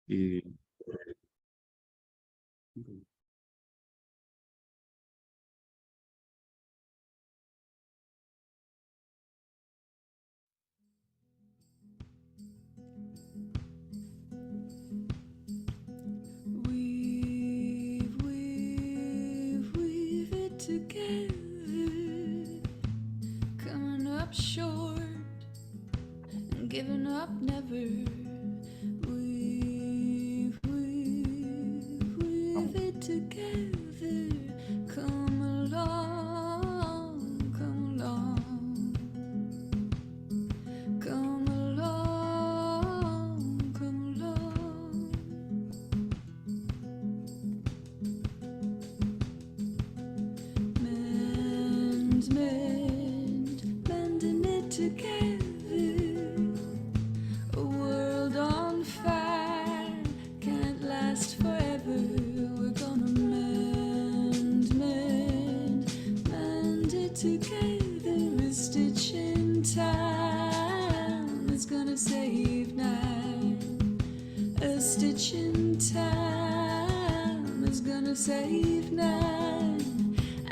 Y Weave it together, coming up short and giving up never. Weave it together, come along, come along, come along, come along. Mending it together. A world on fire can't last forever. We're gonna mend it together. A stitch in time is gonna save nine. A stitch in time is gonna save nine.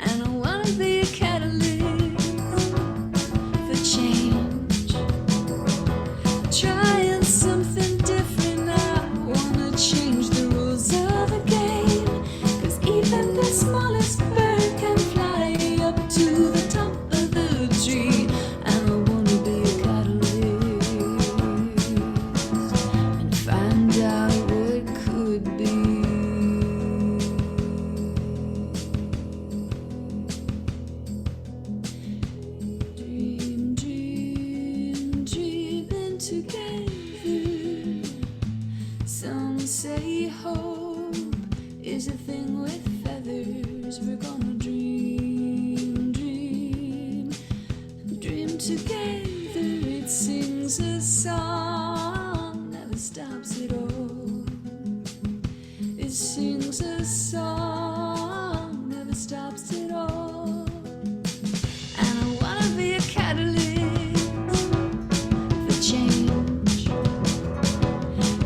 And I wanna be a catalyst for change. Trying something different. I wanna change the rules of the game. 'Cause even the smallest bird can fly up to the top of the tree. And I wanna be a catalyst and find out what could be. Dreaming together. Some say hope is a thing with feathers. We're gonna dream together. It sings a song, never stops at all. It sings a song, never stops at all. And I wanna be a catalyst for change.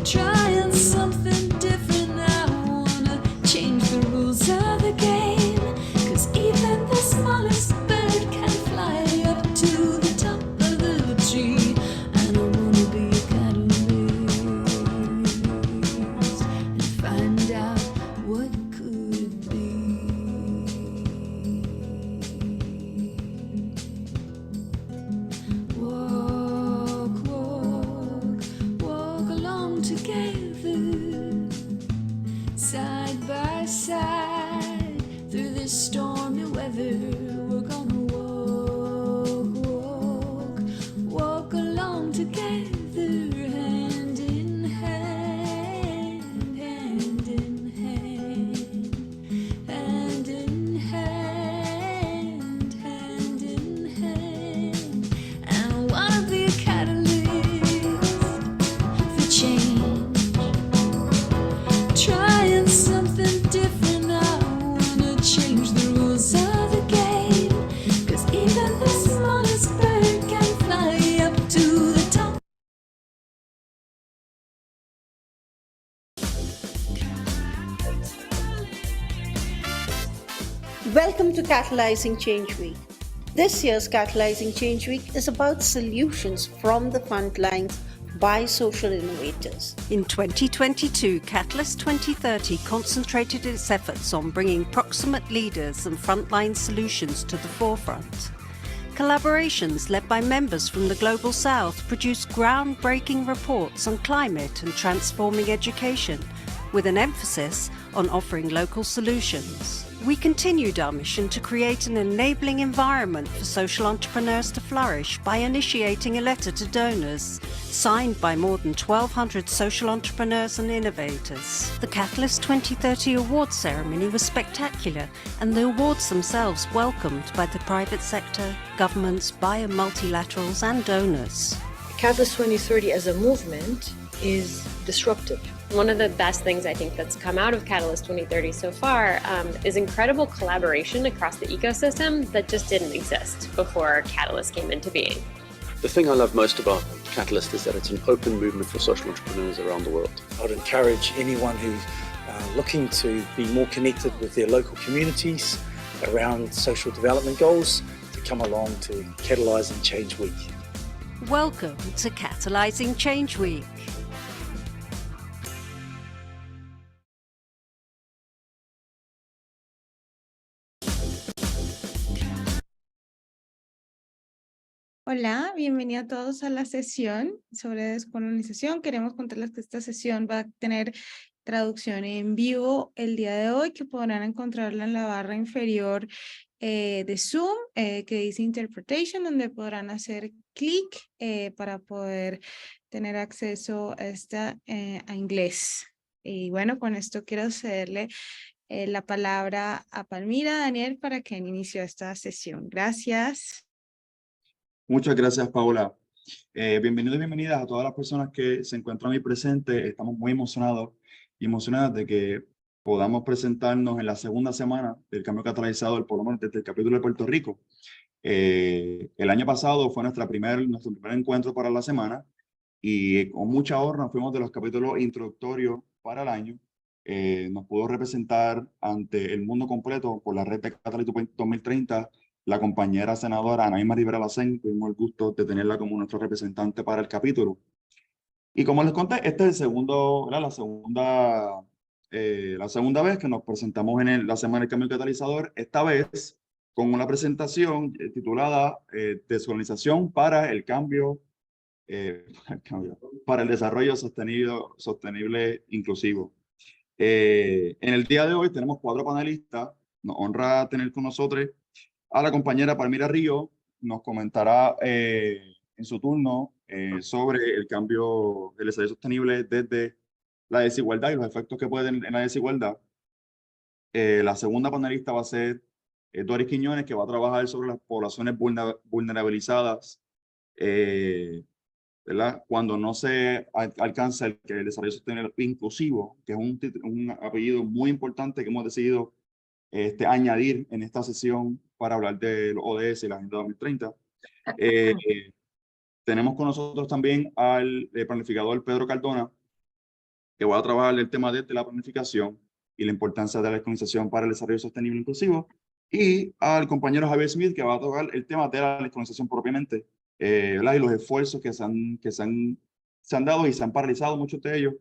Trying something different. I wanna change the rules of the game. 'Cause even the smallest bird can fly up to the top of the tree. And I wanna be a catalyst and find out what could be. Walk along together, side by side, through this stormy weather. We're gonna walk along together, hand in hand, hand in hand, hand in hand, hand in hand. And I wanna be a catalyst for change. Trying something different. I wanna change the rules of the game. 'Cause even the smallest bird can fly up to the top. Welcome to Catalyzing Change Week. This year's Catalyzing Change Week is about solutions from the front lines by social innovators. In 2022, Catalyst 2030 concentrated its efforts on bringing proximate leaders and frontline solutions to the forefront. Collaborations led by members from the Global South produced groundbreaking reports on climate and transforming education, with an emphasis on offering local solutions. We continued our mission to create an enabling environment for social entrepreneurs to flourish by initiating a letter to donors, signed by more than 1,200 social entrepreneurs and innovators. The Catalyst 2030 awards ceremony was spectacular, and the awards themselves welcomed by the private sector, governments, bio multilaterals and donors. Catalyst 2030 as a movement is disruptive. One of the best things I think that's come out of Catalyst 2030 so far is incredible collaboration across the ecosystem that just didn't exist before Catalyst came into being. The thing I love most about Catalyst is that it's an open movement for social entrepreneurs around the world. I'd encourage anyone who's looking to be more connected with their local communities around social development goals to come along to Catalysing Change Week. Welcome to Catalysing Change Week. Hola, bienvenidos a todos a la sesión sobre descolonización. Queremos contarles que esta sesión va a tener traducción en vivo el día de hoy, que podrán encontrarla en la barra inferior de Zoom, que dice Interpretation, donde podrán hacer clic para poder tener acceso a esta a inglés. Y bueno, con esto quiero cederle la palabra a Palmira, Daniel, para que inicie esta sesión. Gracias. Muchas gracias, Paola. Bienvenidos y bienvenidas a todas las personas que se encuentran hoy presentes. Estamos muy emocionados y emocionadas de que podamos presentarnos en la segunda semana del cambio catalizador, por lo menos desde el capítulo de Puerto Rico. El año pasado fue nuestro primer encuentro para la semana y con mucha honra fuimos de los capítulos introductorios para el año. Nos pudo representar ante el mundo completo por la red de Catalyst 2030 la compañera senadora Anaíma Rivera Lacén. Tuvimos el gusto de tenerla como nuestro representante para el capítulo. Y como les conté, este es la segunda vez que nos presentamos en la Semana del Cambio Catalizador, esta vez con una presentación titulada Descolonización para el cambio, para el desarrollo sostenible inclusivo. En el día de hoy tenemos 4 panelistas. Nos honra tener con nosotros a la compañera Palmira Río. Nos comentará en su turno sobre el cambio del desarrollo sostenible desde la desigualdad y los efectos que puede tener en la desigualdad. La segunda panelista va a ser Doris Quiñones, que va a trabajar sobre las poblaciones vulnerabilizadas, ¿verdad? Cuando no se alcanza el desarrollo sostenible inclusivo, que es un apellido muy importante que hemos decidido añadir en esta sesión para hablar de los ODS y la Agenda 2030. Tenemos con nosotros también al planificador Pedro Cardona, que va a trabajar el tema de la planificación y la importancia de la descolonización para el desarrollo sostenible inclusivo, y al compañero Javier Smith, que va a tocar el tema de la descolonización propiamente, y los esfuerzos que se han dado y se han paralizado muchos de ellos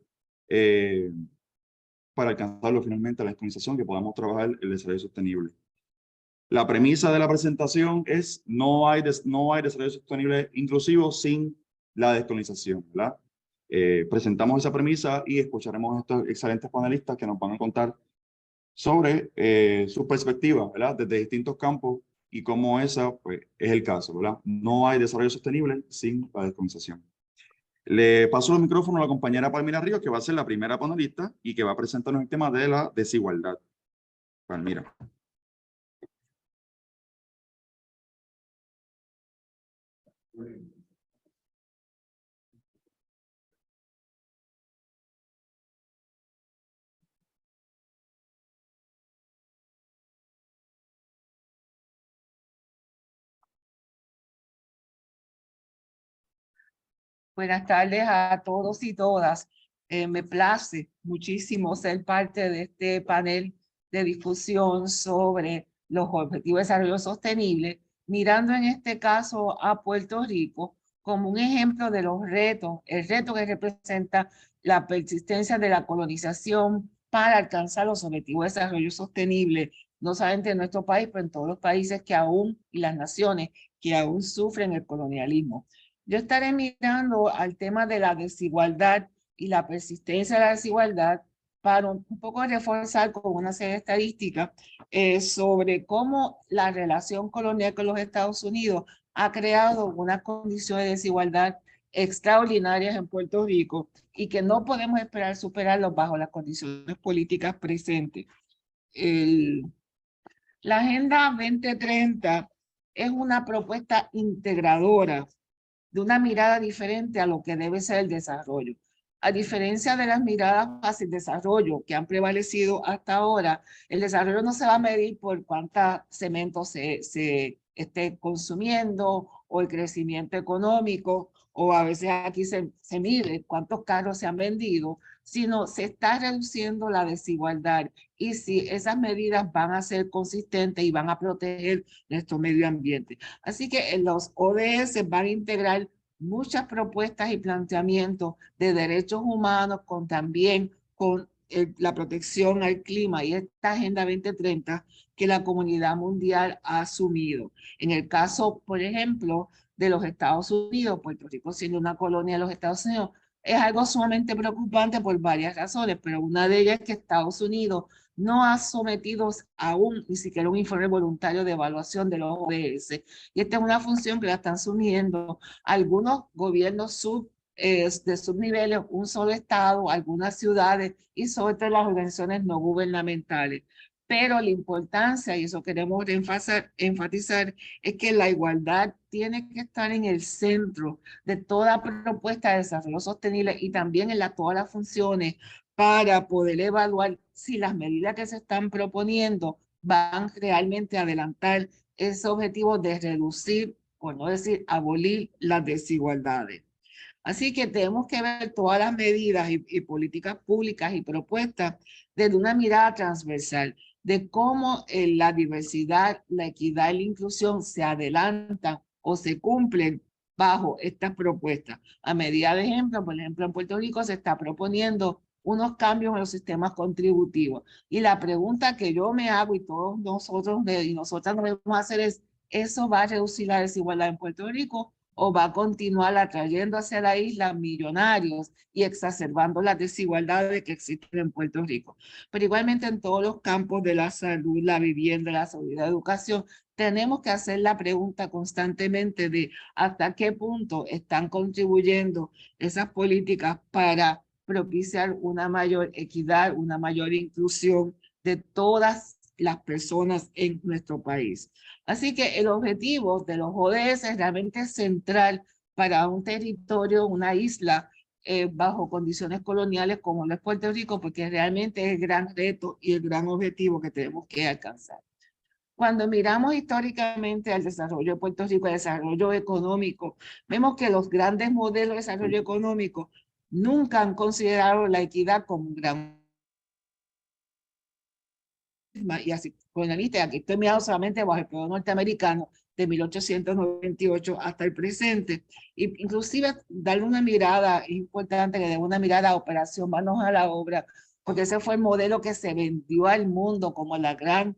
para alcanzarlo finalmente, la descolonización, que podamos trabajar el desarrollo sostenible. La premisa de la presentación es no hay desarrollo sostenible inclusivo sin la descolonización, ¿verdad? Presentamos esa premisa y escucharemos a estos excelentes panelistas que nos van a contar sobre su perspectiva, ¿verdad? Desde distintos campos y cómo esa pues, es el caso, ¿verdad? No hay desarrollo sostenible sin la descolonización. Le paso el micrófono a la compañera Palmira Ríos, que va a ser la primera panelista y que va a presentarnos el tema de la desigualdad. Palmira. Buenas tardes a todos y todas. Me place muchísimo ser parte de este panel de discusión sobre los objetivos de desarrollo sostenible, mirando en este caso a Puerto Rico como un ejemplo de los retos, el reto que representa la persistencia de la colonización para alcanzar los objetivos de desarrollo sostenible, no solamente en nuestro país, pero en todos los países que aún, y las naciones que aún sufren el colonialismo. Yo estaré mirando al tema de la desigualdad y la persistencia de la desigualdad para un poco reforzar con una serie de estadísticas sobre cómo la relación colonial con los Estados Unidos ha creado unas condiciones de desigualdad extraordinarias en Puerto Rico y que no podemos esperar superarlos bajo las condiciones políticas presentes. La Agenda 2030 es una propuesta integradora de una mirada diferente a lo que debe ser el desarrollo. A diferencia de las miradas hacia el desarrollo que han prevalecido hasta ahora, el desarrollo no se va a medir por cuánta cemento se esté consumiendo o el crecimiento económico, o a veces aquí se mide cuántos carros se han vendido, sino se está reduciendo la desigualdad. Y si esas medidas van a ser consistentes y van a proteger nuestro medio ambiente. Así que los ODS van a integrar muchas propuestas y planteamientos de derechos humanos también con la protección al clima y esta Agenda 2030 que la comunidad mundial ha asumido. En el caso, por ejemplo, de los Estados Unidos, Puerto Rico siendo una colonia de los Estados Unidos, es algo sumamente preocupante por varias razones, pero una de ellas es que Estados Unidos no ha sometido aún ni siquiera un informe voluntario de evaluación de los ODS. Y esta es una función que la están asumiendo algunos gobiernos de subniveles, un solo estado, algunas ciudades y sobre todo las organizaciones no gubernamentales. Pero la importancia, y eso queremos enfatizar, es que la igualdad tiene que estar en el centro de toda propuesta de desarrollo sostenible y también en todas las funciones para poder evaluar si las medidas que se están proponiendo van realmente a adelantar ese objetivo de reducir, por no decir abolir, las desigualdades. Así que tenemos que ver todas las medidas y políticas públicas y propuestas desde una mirada transversal de cómo la diversidad, la equidad y la inclusión se adelantan o se cumplen bajo estas propuestas. A medida de ejemplo, por ejemplo, en Puerto Rico se está proponiendo unos cambios en los sistemas contributivos. Y la pregunta que yo me hago y todos nosotros y nosotras nos debemos hacer es, ¿eso va a reducir la desigualdad en Puerto Rico o va a continuar atrayendo hacia la isla millonarios y exacerbando las desigualdades que existen en Puerto Rico? Pero igualmente en todos los campos de la salud, la vivienda, la seguridad, la educación, tenemos que hacer la pregunta constantemente de hasta qué punto están contribuyendo esas políticas para propiciar una mayor equidad, una mayor inclusión de todas las personas en nuestro país. Así que el objetivo de los ODS es realmente central para un territorio, una isla bajo condiciones coloniales como lo es Puerto Rico, porque realmente es el gran reto y el gran objetivo que tenemos que alcanzar. Cuando miramos históricamente al desarrollo de Puerto Rico, el desarrollo económico, vemos que los grandes modelos de desarrollo económico nunca han considerado la equidad como un gran y así colonialista, y aquí estoy mirando solamente bajo el periodo norteamericano de 1898 hasta el presente, y inclusive darle una mirada, es importante que dé una mirada a Operación Manos a la Obra, porque ese fue el modelo que se vendió al mundo como la gran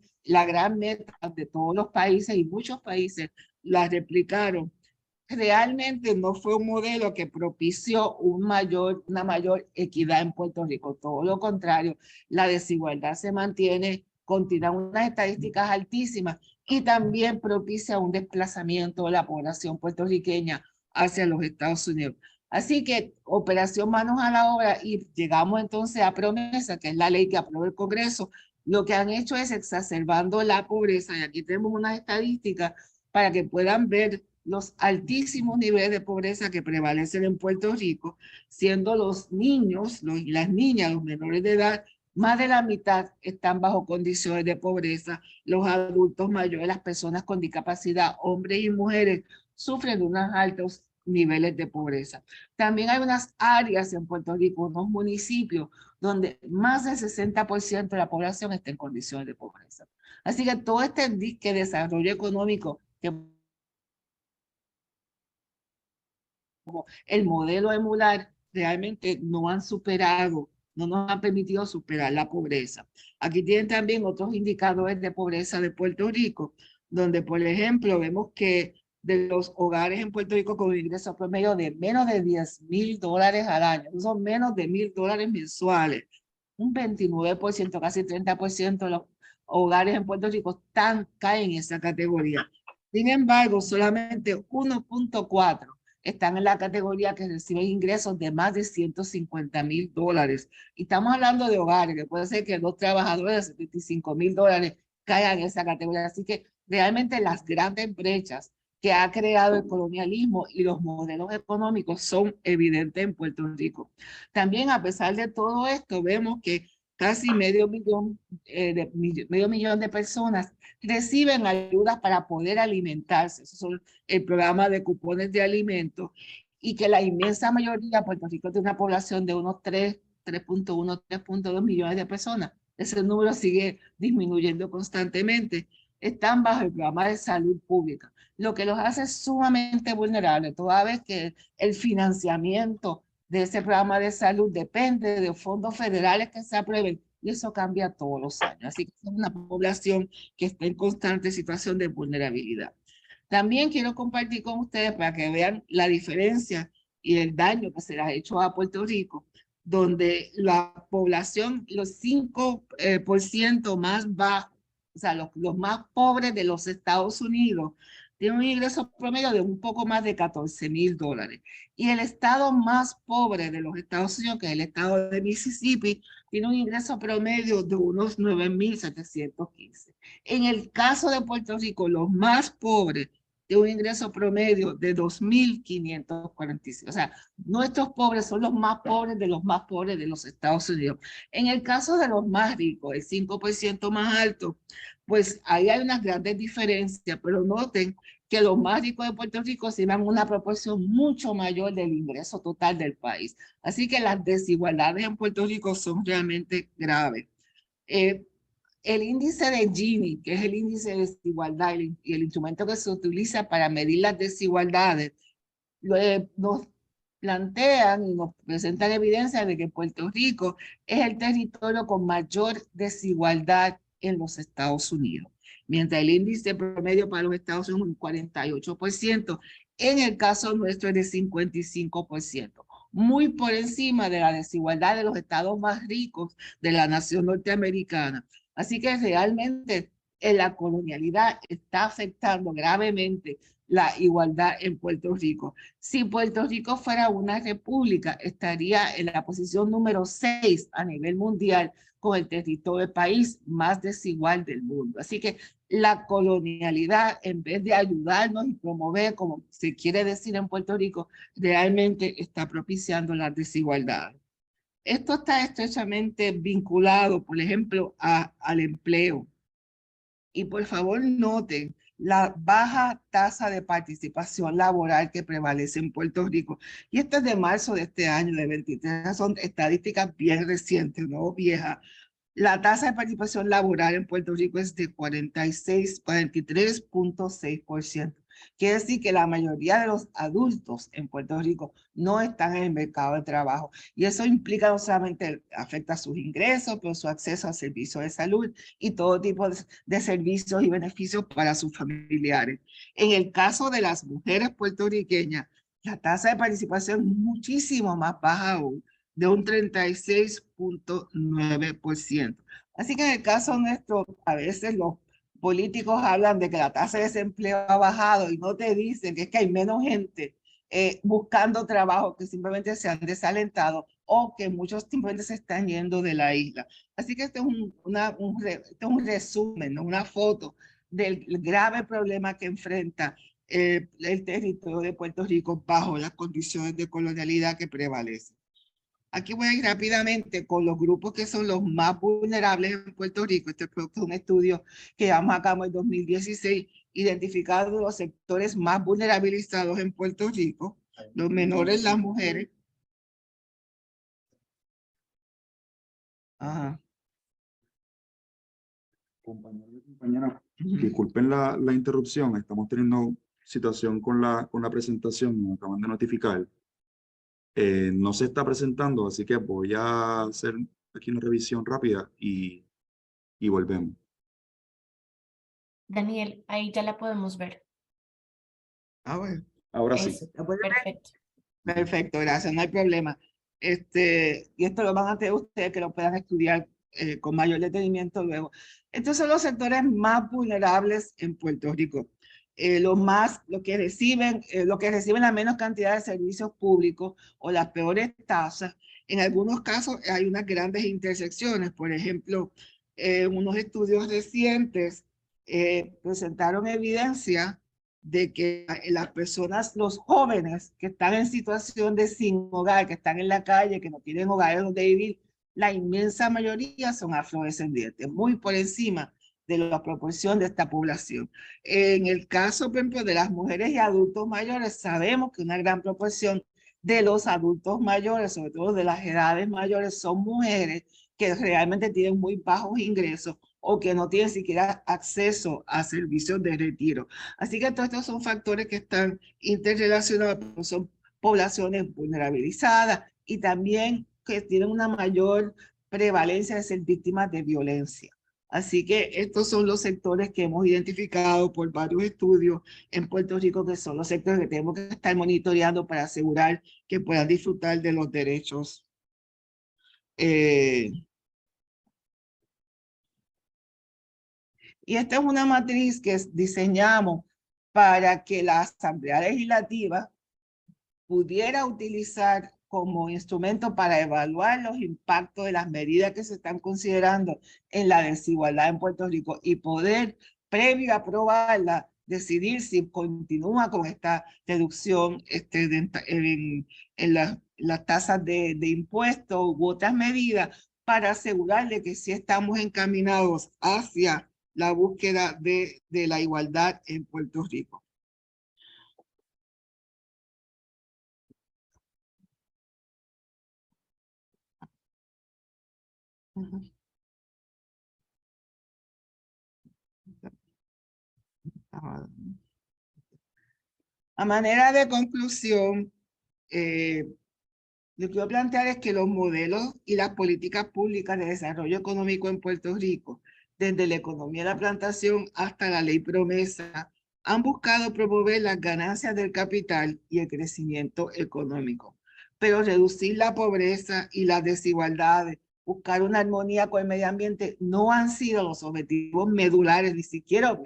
meta de todos los países, y muchos países la replicaron. Realmente no fue un modelo que propició una mayor equidad en Puerto Rico, todo lo contrario, la desigualdad se mantiene, continúan unas estadísticas altísimas y también propicia un desplazamiento de la población puertorriqueña hacia los Estados Unidos. Así que Operación Manos a la Obra, y llegamos entonces a Promesa, que es la ley que aprobó el Congreso, lo que han hecho es exacerbando la pobreza, y aquí tenemos unas estadísticas para que puedan ver los altísimos niveles de pobreza que prevalecen en Puerto Rico, siendo los niños y las niñas, los menores de edad, más de la mitad están bajo condiciones de pobreza. Los adultos mayores, las personas con discapacidad, hombres y mujeres, sufren de unos altos niveles de pobreza. También hay unas áreas en Puerto Rico, unos municipios, donde más del 60% de la población está en condiciones de pobreza. Así que todo este disque de desarrollo económico, que como el modelo emular, realmente no han superado, no nos han permitido superar la pobreza. Aquí tienen también otros indicadores de pobreza de Puerto Rico, donde, por ejemplo, vemos que de los hogares en Puerto Rico con ingresos promedio de menos de $10,000 al año, son menos de $1,000 mensuales, un 29%, casi 30% de los hogares en Puerto Rico caen en esa categoría. Sin embargo, solamente 1.4 están en la categoría que reciben ingresos de más de $150,000. Y estamos hablando de hogares, que puede ser que 2 trabajadores de $75,000 caigan en esa categoría. Así que realmente las grandes brechas que ha creado el colonialismo y los modelos económicos son evidentes en Puerto Rico. También, a pesar de todo esto, vemos que casi medio millón de personas reciben ayudas para poder alimentarse. Esos son el programa de cupones de alimentos, y que la inmensa mayoría, Puerto Rico tiene una población de unos 3.1, 3.2 millones de personas. Ese número sigue disminuyendo constantemente. Están bajo el programa de salud pública, lo que los hace sumamente vulnerables, toda vez que el financiamiento de ese programa de salud depende de fondos federales que se aprueben, y eso cambia todos los años. Así que es una población que está en constante situación de vulnerabilidad. También quiero compartir con ustedes para que vean la diferencia y el daño que se le ha hecho a Puerto Rico, donde la población, los 5% más bajos, o sea, los más pobres de los Estados Unidos, tienen un ingreso promedio de un poco más de $14,000. Y el estado más pobre de los Estados Unidos, que es el estado de Mississippi, tiene un ingreso promedio de unos 9,715. En el caso de Puerto Rico, los más pobres tienen un ingreso promedio de 2,546. O sea, nuestros pobres son los más pobres de los Estados Unidos. En el caso de los más ricos, el 5% más alto, pues ahí hay unas grandes diferencias, pero noten que los más ricos de Puerto Rico se llevan una proporción mucho mayor del ingreso total del país. Así que las desigualdades en Puerto Rico son realmente graves. El índice de Gini, que es el índice de desigualdad y el instrumento que se utiliza para medir las desigualdades, nos plantean y nos presentan evidencia de que Puerto Rico es el territorio con mayor desigualdad en los Estados Unidos. Mientras el índice promedio para los Estados Unidos es un 48%, en el caso nuestro es de 55%, muy por encima de la desigualdad de los estados más ricos de la nación norteamericana. Así que realmente la colonialidad está afectando gravemente la igualdad en Puerto Rico. Si Puerto Rico fuera una república, estaría en la posición número 6 a nivel mundial, con el territorio del país más desigual del mundo. Así que la colonialidad, en vez de ayudarnos y promover, como se quiere decir en Puerto Rico, realmente está propiciando las desigualdades. Esto está estrechamente vinculado, por ejemplo, al empleo. Y por favor noten la baja tasa de participación laboral que prevalece en Puerto Rico. Y esto es de marzo de este año, de 23, son estadísticas bien recientes, no viejas. La tasa de participación laboral en Puerto Rico es de 43.6%. Quiere decir que la mayoría de los adultos en Puerto Rico no están en el mercado de trabajo. Y eso implica no solamente afecta sus ingresos, pero su acceso a servicios de salud y todo tipo de servicios y beneficios para sus familiares. En el caso de las mujeres puertorriqueñas, la tasa de participación es muchísimo más baja aún, de un 36.9%. Así que en el caso nuestro, a veces los políticos hablan de que la tasa de desempleo ha bajado y no te dicen que es que hay menos gente buscando trabajo, que simplemente se han desalentado o que muchos simplemente se están yendo de la isla. Así que este es un resumen, ¿no? Una foto del grave problema que enfrenta el territorio de Puerto Rico bajo las condiciones de colonialidad que prevalecen. Aquí voy a ir rápidamente con los grupos que son los más vulnerables en Puerto Rico. Este es un estudio que llevamos a cabo en 2016, identificando los sectores más vulnerabilizados en Puerto Rico, los menores, las mujeres. Ajá. Compañera, disculpen la interrupción, estamos teniendo situación con la presentación, nos acaban de notificar. No se está presentando, así que voy a hacer aquí una revisión rápida y volvemos. Daniel, ahí ya la podemos ver. Ah, bueno. Ahora sí. Eso, perfecto. Perfecto, gracias, no hay problema. Y esto lo van a tener ustedes que lo puedan estudiar con mayor detenimiento luego. Estos son los sectores más vulnerables en Puerto Rico. Los que reciben la menos cantidad de servicios públicos o las peores tasas. En algunos casos hay unas grandes intersecciones. Por ejemplo, unos estudios recientes presentaron evidencia de que las personas, los jóvenes que están en situación de sin hogar, que están en la calle, que no tienen hogares donde vivir, la inmensa mayoría son afrodescendientes, muy por encima de la proporción de esta población. En el caso, por ejemplo, de las mujeres y adultos mayores, sabemos que una gran proporción de los adultos mayores, sobre todo de las edades mayores, son mujeres que realmente tienen muy bajos ingresos o que no tienen siquiera acceso a servicios de retiro. Así que todos estos son factores que están interrelacionados, son poblaciones vulnerabilizadas y también que tienen una mayor prevalencia de ser víctimas de violencia. Así que estos son los sectores que hemos identificado por varios estudios en Puerto Rico, que son los sectores que tenemos que estar monitoreando para asegurar que puedan disfrutar de los derechos. Y esta es una matriz que diseñamos para que la Asamblea Legislativa pudiera utilizar como instrumento para evaluar los impactos de las medidas que se están considerando en la desigualdad en Puerto Rico y poder, previo a aprobarla, decidir si continúa con esta reducción en las tasas de impuestos u otras medidas para asegurarle que sí estamos encaminados hacia la búsqueda de la igualdad en Puerto Rico. A manera de conclusión, lo que quiero plantear es que los modelos y las políticas públicas de desarrollo económico en Puerto Rico, desde la economía de la plantación hasta la ley promesa, han buscado promover las ganancias del capital y el crecimiento económico, pero reducir la pobreza y las desigualdades, buscar una armonía con el medio ambiente, no han sido los objetivos medulares, ni siquiera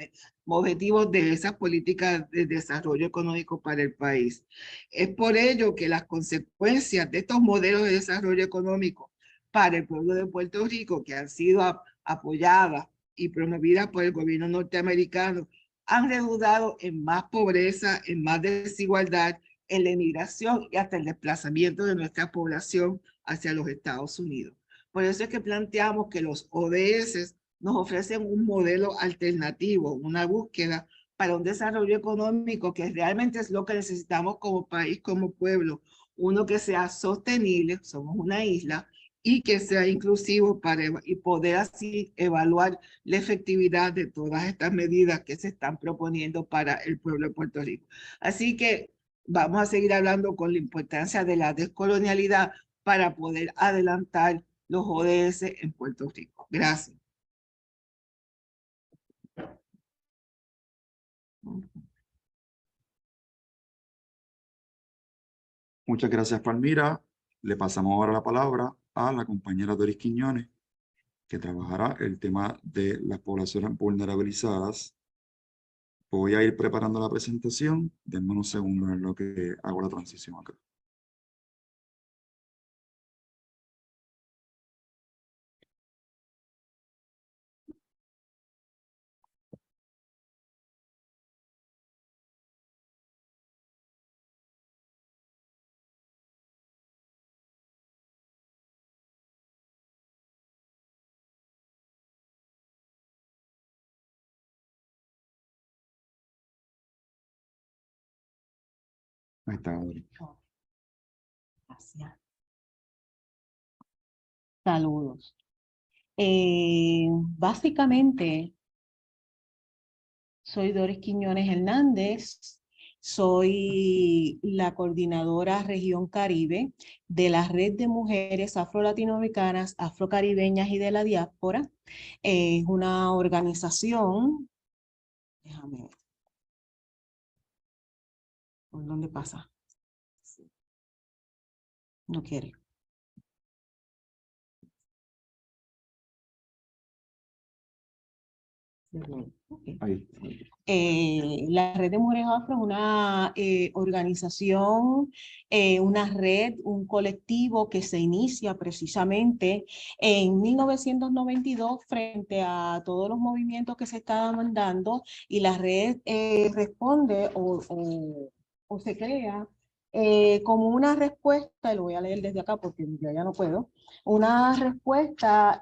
objetivos de esas políticas de desarrollo económico para el país. Es por ello que las consecuencias de estos modelos de desarrollo económico para el pueblo de Puerto Rico, que han sido apoyadas y promovidas por el gobierno norteamericano, han redundado en más pobreza, en más desigualdad, en la inmigración y hasta el desplazamiento de nuestra población hacia los Estados Unidos. Por eso es que planteamos que los ODS nos ofrecen un modelo alternativo, una búsqueda para un desarrollo económico que realmente es lo que necesitamos como país, como pueblo, uno que sea sostenible, somos una isla, y que sea inclusivo para y poder así evaluar la efectividad de todas estas medidas que se están proponiendo para el pueblo de Puerto Rico. Así que vamos a seguir hablando con la importancia de la descolonialidad para poder adelantar los ODS en Puerto Rico. Gracias. Muchas gracias, Palmira. Le pasamos ahora la palabra a la compañera Doris Quiñones, que trabajará el tema de las poblaciones vulnerabilizadas. Voy a ir preparando la presentación. Denme unos segundos en lo que hago la transición acá. Ahí está, Doris. Gracias. Saludos. Básicamente, soy Doris Quiñones Hernández, soy la coordinadora Región Caribe de la Red de Mujeres Afro-Latinoamericanas, Afrocaribeñas y de la Diáspora. Es una organización, déjame ver, ¿por dónde pasa? No quiere. Ahí. La Red de Mujeres Afro es una organización, una red, un colectivo que se inicia precisamente en 1992 frente a todos los movimientos que se estaban dando, y la red responde o se crea como una respuesta, y lo voy a leer desde acá porque ya no puedo, una respuesta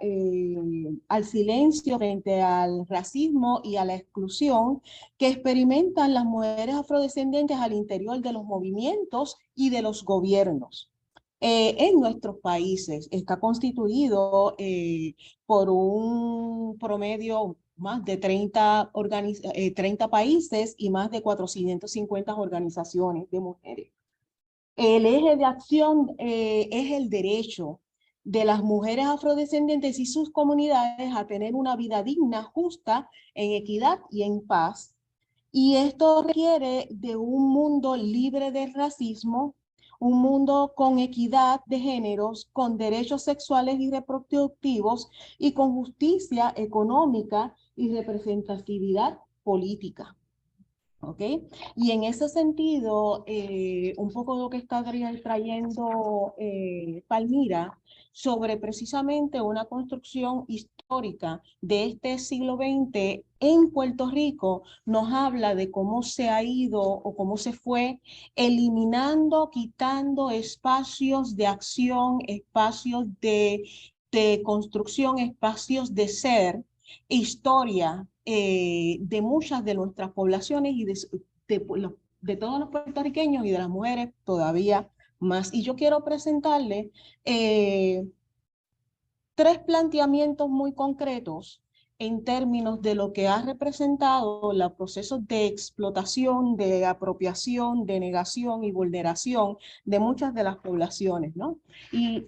al silencio frente al racismo y a la exclusión que experimentan las mujeres afrodescendientes al interior de los movimientos y de los gobiernos. En nuestros países está constituido por un promedio más de 30 países y más de 450 organizaciones de mujeres. El eje de acción es el derecho de las mujeres afrodescendientes y sus comunidades a tener una vida digna, justa, en equidad y en paz. Y esto requiere de un mundo libre de racismo, un mundo con equidad de géneros, con derechos sexuales y reproductivos y con justicia económica y representatividad política. ¿Ok? Y en ese sentido, un poco lo que está trayendo Palmira sobre precisamente una construcción histórica de este siglo XX en Puerto Rico, nos habla de cómo se ha ido o cómo se fue eliminando, quitando espacios de acción, espacios de construcción, espacios de ser, historia de muchas de nuestras poblaciones y de todos los puertorriqueños y de las mujeres todavía más. Y yo quiero presentarles 3 planteamientos muy concretos en términos de lo que ha representado los procesos de explotación, de apropiación, de negación y vulneración de muchas de las poblaciones, ¿no? Y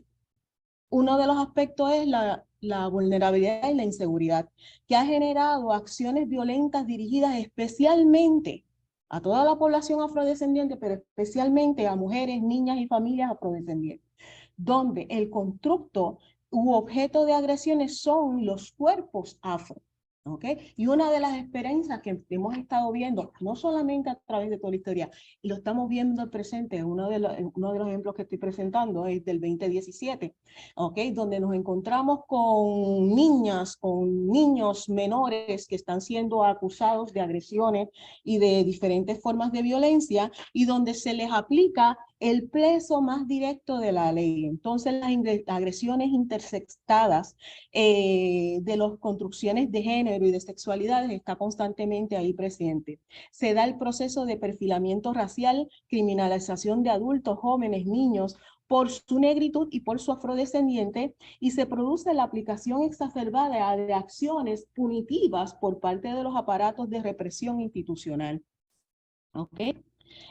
uno de los aspectos es la vulnerabilidad y la inseguridad, que ha generado acciones violentas dirigidas especialmente a toda la población afrodescendiente, pero especialmente a mujeres, niñas y familias afrodescendientes, donde el constructo u objeto de agresiones son los cuerpos afro. ¿Okay? Y una de las experiencias que hemos estado viendo, no solamente a través de toda la historia, y lo estamos viendo al presente, uno de los ejemplos que estoy presentando es del 2017, ¿okay? Donde nos encontramos con niñas, con niños menores que están siendo acusados de agresiones y de diferentes formas de violencia, y donde se les aplica el peso más directo de la ley. Entonces las agresiones intersectadas de las construcciones de género y de sexualidades está constantemente ahí presente. Se da el proceso de perfilamiento racial, criminalización de adultos, jóvenes, niños, por su negritud y por su afrodescendiente, y se produce la aplicación exacerbada de acciones punitivas por parte de los aparatos de represión institucional. ¿Ok?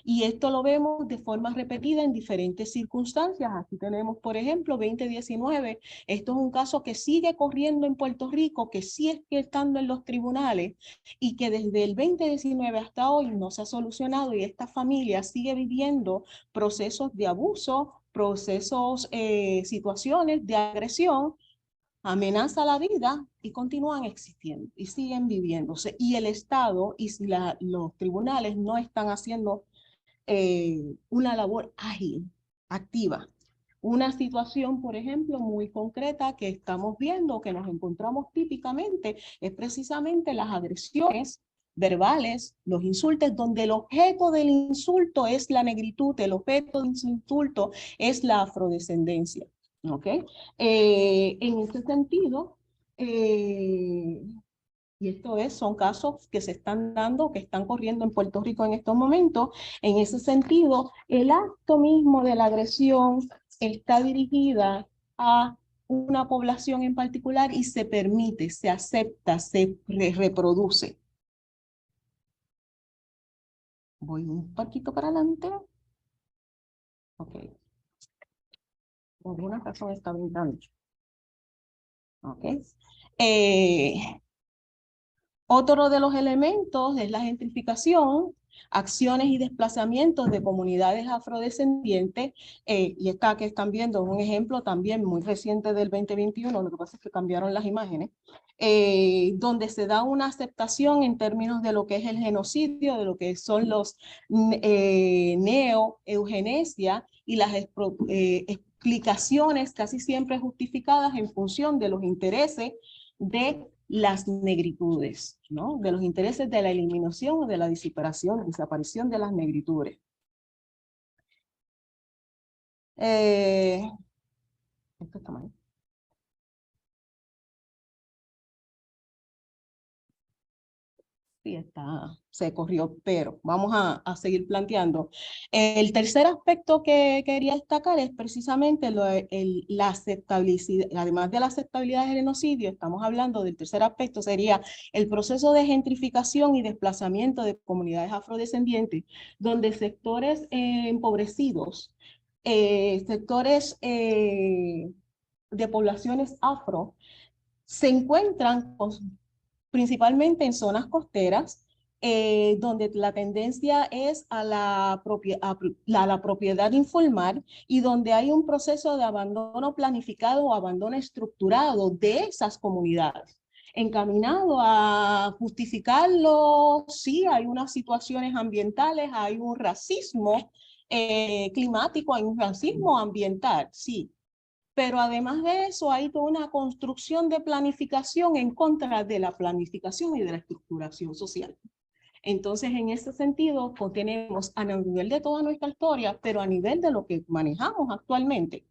Y esto lo vemos de forma repetida en diferentes circunstancias. Aquí tenemos, por ejemplo, 2019. Esto es un caso que sigue corriendo en Puerto Rico, que sigue estando en los tribunales y que desde el 2019 hasta hoy no se ha solucionado, y esta familia sigue viviendo procesos de abuso, procesos, situaciones de agresión, amenaza la vida, y continúan existiendo y siguen viviéndose. Y el Estado y los tribunales no están haciendo una labor ágil, activa. Una situación, por ejemplo, muy concreta que estamos viendo, que nos encontramos típicamente, es precisamente las agresiones verbales, los insultos, donde el objeto del insulto es la negritud, el objeto del insulto es la afrodescendencia. ¿Ok? En este sentido, y esto son casos que se están dando, que están corriendo en Puerto Rico en estos momentos. En ese sentido, el acto mismo de la agresión está dirigida a una población en particular y se permite, se acepta, se reproduce. Voy un poquito para adelante. Ok. Por alguna razón está brincando. Ok. Otro de los elementos es la gentrificación, acciones y desplazamientos de comunidades afrodescendientes, y acá que están viendo un ejemplo también muy reciente del 2021, lo que pasa es que cambiaron las imágenes, donde se da una aceptación en términos de lo que es el genocidio, de lo que son los neo-eugenesia y las explicaciones casi siempre justificadas en función de los intereses de las negritudes, ¿no? De los intereses de la eliminación o de la desaparición de las negritudes. Esto está mal. Sí, se corrió, pero vamos a seguir planteando. El tercer aspecto que quería destacar es precisamente la aceptabilidad, además de la aceptabilidad del genocidio, estamos hablando del tercer aspecto, sería el proceso de gentrificación y desplazamiento de comunidades afrodescendientes, donde sectores empobrecidos, sectores de poblaciones afro, se encuentran principalmente en zonas costeras, donde la tendencia es a la propiedad informal y donde hay un proceso de abandono planificado o abandono estructurado de esas comunidades, encaminado a justificarlo. Sí, hay unas situaciones ambientales, hay un racismo climático, hay un racismo ambiental, sí. Pero además de eso, hay toda una construcción de planificación en contra de la planificación y de la estructuración social. Entonces, en ese sentido, pues, tenemos a nivel de toda nuestra historia, pero a nivel de lo que manejamos actualmente,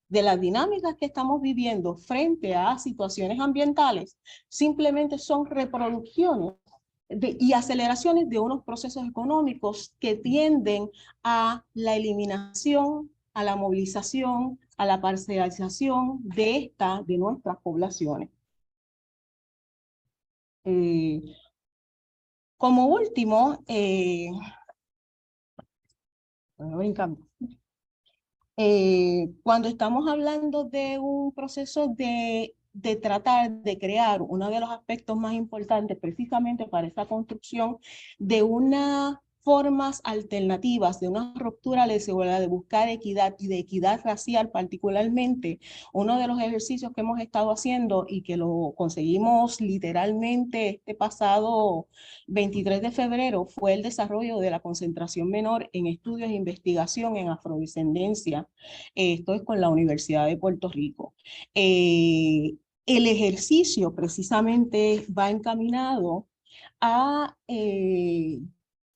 de las dinámicas que estamos viviendo frente a situaciones ambientales, simplemente son reproducciones y aceleraciones de unos procesos económicos que tienden a la eliminación, a la movilización, a la parcialización de nuestras poblaciones. Como último, cuando estamos hablando de un proceso de tratar de crear uno de los aspectos más importantes precisamente para esta construcción de unas formas alternativas, de una ruptura de desigualdad, de buscar equidad y de equidad racial particularmente, uno de los ejercicios que hemos estado haciendo y que lo conseguimos literalmente este pasado 23 de febrero fue el desarrollo de la concentración menor en estudios e investigación en afrodescendencia. Esto es con la Universidad de Puerto Rico. El ejercicio precisamente va encaminado a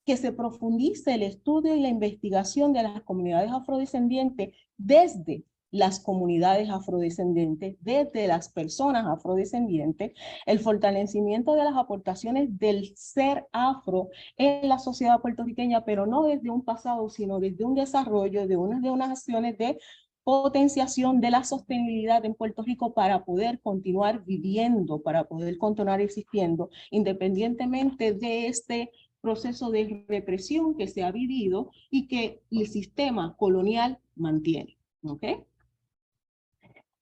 que se profundice el estudio y la investigación de las comunidades afrodescendientes desde las comunidades afrodescendientes, desde las personas afrodescendientes, el fortalecimiento de las aportaciones del ser afro en la sociedad puertorriqueña, pero no desde un pasado, sino desde un desarrollo de unas acciones de potenciación de la sostenibilidad en Puerto Rico para poder continuar viviendo, para poder continuar existiendo, independientemente de este proceso de represión que se ha vivido y que el sistema colonial mantiene. ¿Ok?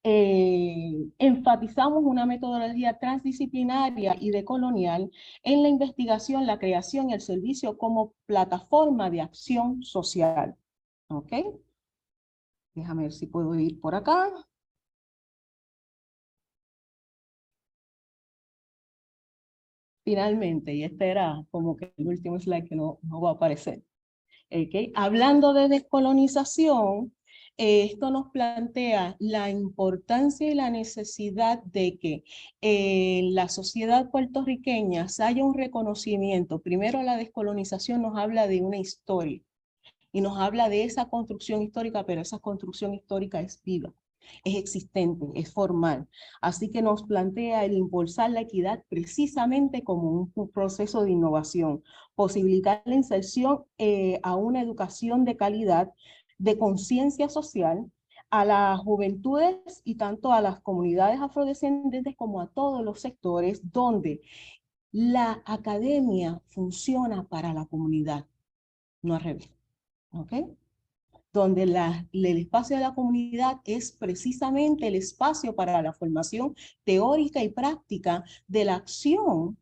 Enfatizamos una metodología transdisciplinaria y decolonial en la investigación, la creación y el servicio como plataforma de acción social. ¿Ok? Déjame ver si puedo ir por acá. Finalmente, y este era como que el último slide que no va a aparecer. ¿Okay? Hablando de descolonización, esto nos plantea la importancia y la necesidad de que en la sociedad puertorriqueña haya un reconocimiento. Primero, la descolonización nos habla de una historia y nos habla de esa construcción histórica, pero esa construcción histórica es viva, es existente, es formal. Así que nos plantea el impulsar la equidad precisamente como un proceso de innovación, posibilitar la inserción a una educación de calidad, de conciencia social, a las juventudes y tanto a las comunidades afrodescendientes como a todos los sectores donde la academia funciona para la comunidad, no al revés. ¿Ok? Donde el espacio de la comunidad es precisamente el espacio para la formación teórica y práctica de la acción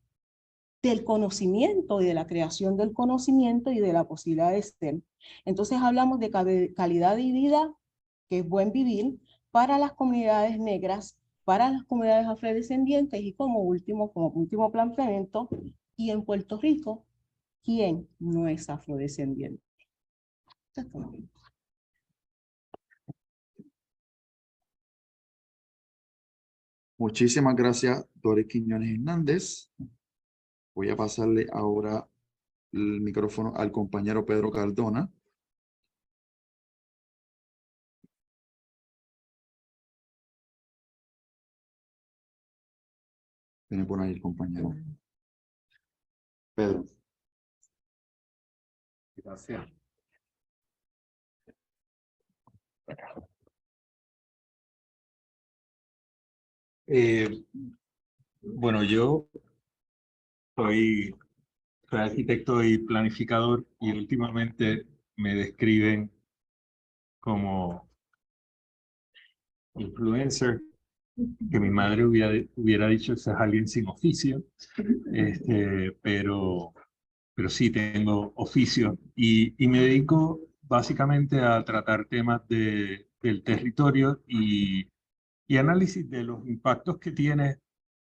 del conocimiento y de la creación del conocimiento y de la posibilidad de ser. Entonces hablamos de calidad de vida, que es buen vivir, para las comunidades negras, para las comunidades afrodescendientes y como último planteamiento, y en Puerto Rico, ¿quién no es afrodescendiente? Muchísimas gracias, Doris Quiñones Hernández. Voy a pasarle ahora el micrófono al compañero Pedro Cardona. Tiene por ahí el compañero. Pedro. Gracias. Bueno, yo soy arquitecto y planificador y últimamente me describen como influencer, que mi madre hubiera dicho que es alguien sin oficio, pero sí tengo oficio y me dedico básicamente a tratar temas del territorio y análisis de los impactos que tiene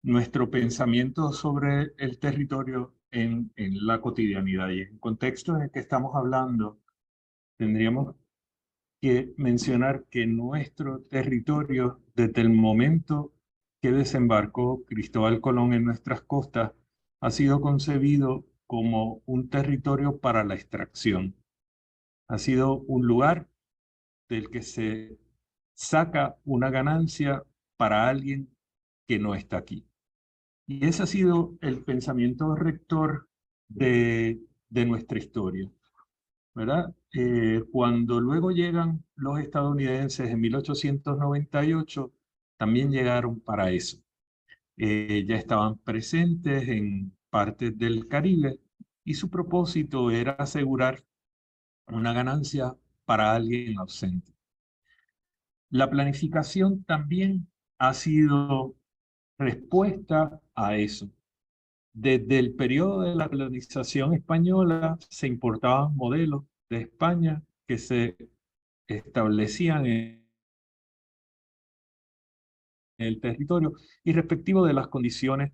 nuestro pensamiento sobre el territorio en la cotidianidad. Y en el contexto en el que estamos hablando, tendríamos que mencionar que nuestro territorio, desde el momento que desembarcó Cristóbal Colón en nuestras costas, ha sido concebido como un territorio para la extracción. Ha sido un lugar del que se saca una ganancia para alguien que no está aquí. Y ese ha sido el pensamiento rector de nuestra historia, ¿verdad? Cuando luego llegan los estadounidenses en 1898, también llegaron para eso. Ya estaban presentes en partes del Caribe y su propósito era asegurar una ganancia para alguien ausente. La planificación también ha sido respuesta a eso. Desde el periodo de la colonización española se importaban modelos de España que se establecían en el territorio y respectivo de las condiciones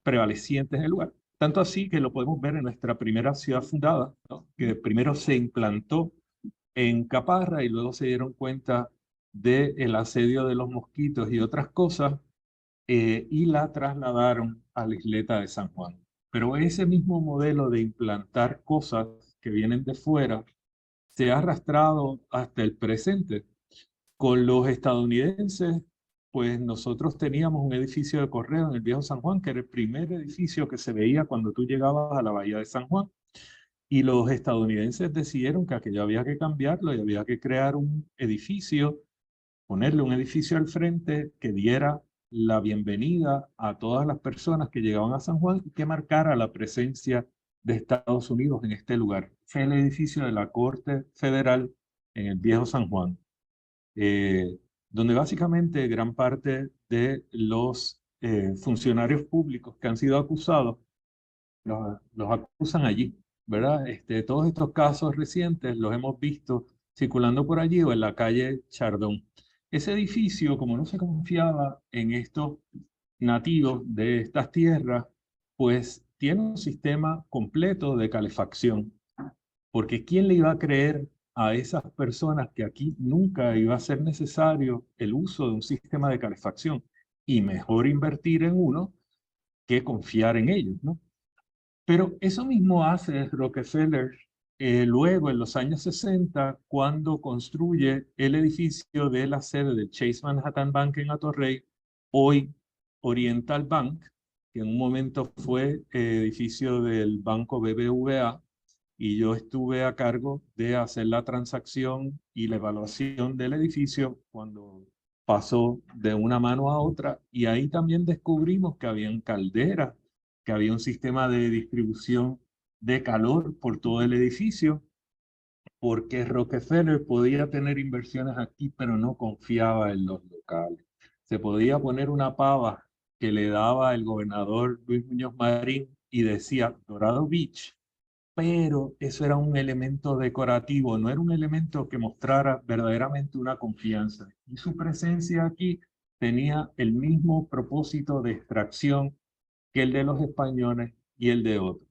prevalecientes en el lugar. Tanto así que lo podemos ver en nuestra primera ciudad fundada, ¿no? Que primero se implantó en Caparra y luego se dieron cuenta del asedio de los mosquitos y otras cosas y la trasladaron a la isleta de San Juan. Pero ese mismo modelo de implantar cosas que vienen de fuera se ha arrastrado hasta el presente. Con los estadounidenses, pues nosotros teníamos un edificio de correo en el Viejo San Juan, que era el primer edificio que se veía cuando tú llegabas a la bahía de San Juan. Y los estadounidenses decidieron que aquello había que cambiarlo y había que crear un edificio, ponerle un edificio al frente que diera la bienvenida a todas las personas que llegaban a San Juan y que marcara la presencia de Estados Unidos en este lugar. Fue el edificio de la Corte Federal en el Viejo San Juan, donde básicamente gran parte de los funcionarios públicos que han sido acusados los acusan allí, ¿verdad? Todos estos casos recientes los hemos visto circulando por allí o en la calle Chardón. Ese edificio, como no se confiaba en estos nativos de estas tierras, pues tiene un sistema completo de calefacción. Porque ¿quién le iba a creer a esas personas que aquí nunca iba a ser necesario el uso de un sistema de calefacción? Y mejor invertir en uno que confiar en ellos, ¿no? Pero eso mismo hace Rockefeller luego en los años 60 cuando construye el edificio de la sede del Chase Manhattan Bank en Atorrey, hoy Oriental Bank, que en un momento fue edificio del Banco BBVA, y yo estuve a cargo de hacer la transacción y la evaluación del edificio cuando pasó de una mano a otra, y ahí también descubrimos que habían calderas, que había un sistema de distribución de calor por todo el edificio, porque Rockefeller podía tener inversiones aquí, pero no confiaba en los locales. Se podía poner una pava que le daba el gobernador Luis Muñoz Marín y decía Dorado Beach, pero eso era un elemento decorativo, no era un elemento que mostrara verdaderamente una confianza. Y su presencia aquí tenía el mismo propósito de extracción que el de los españoles y el de otros.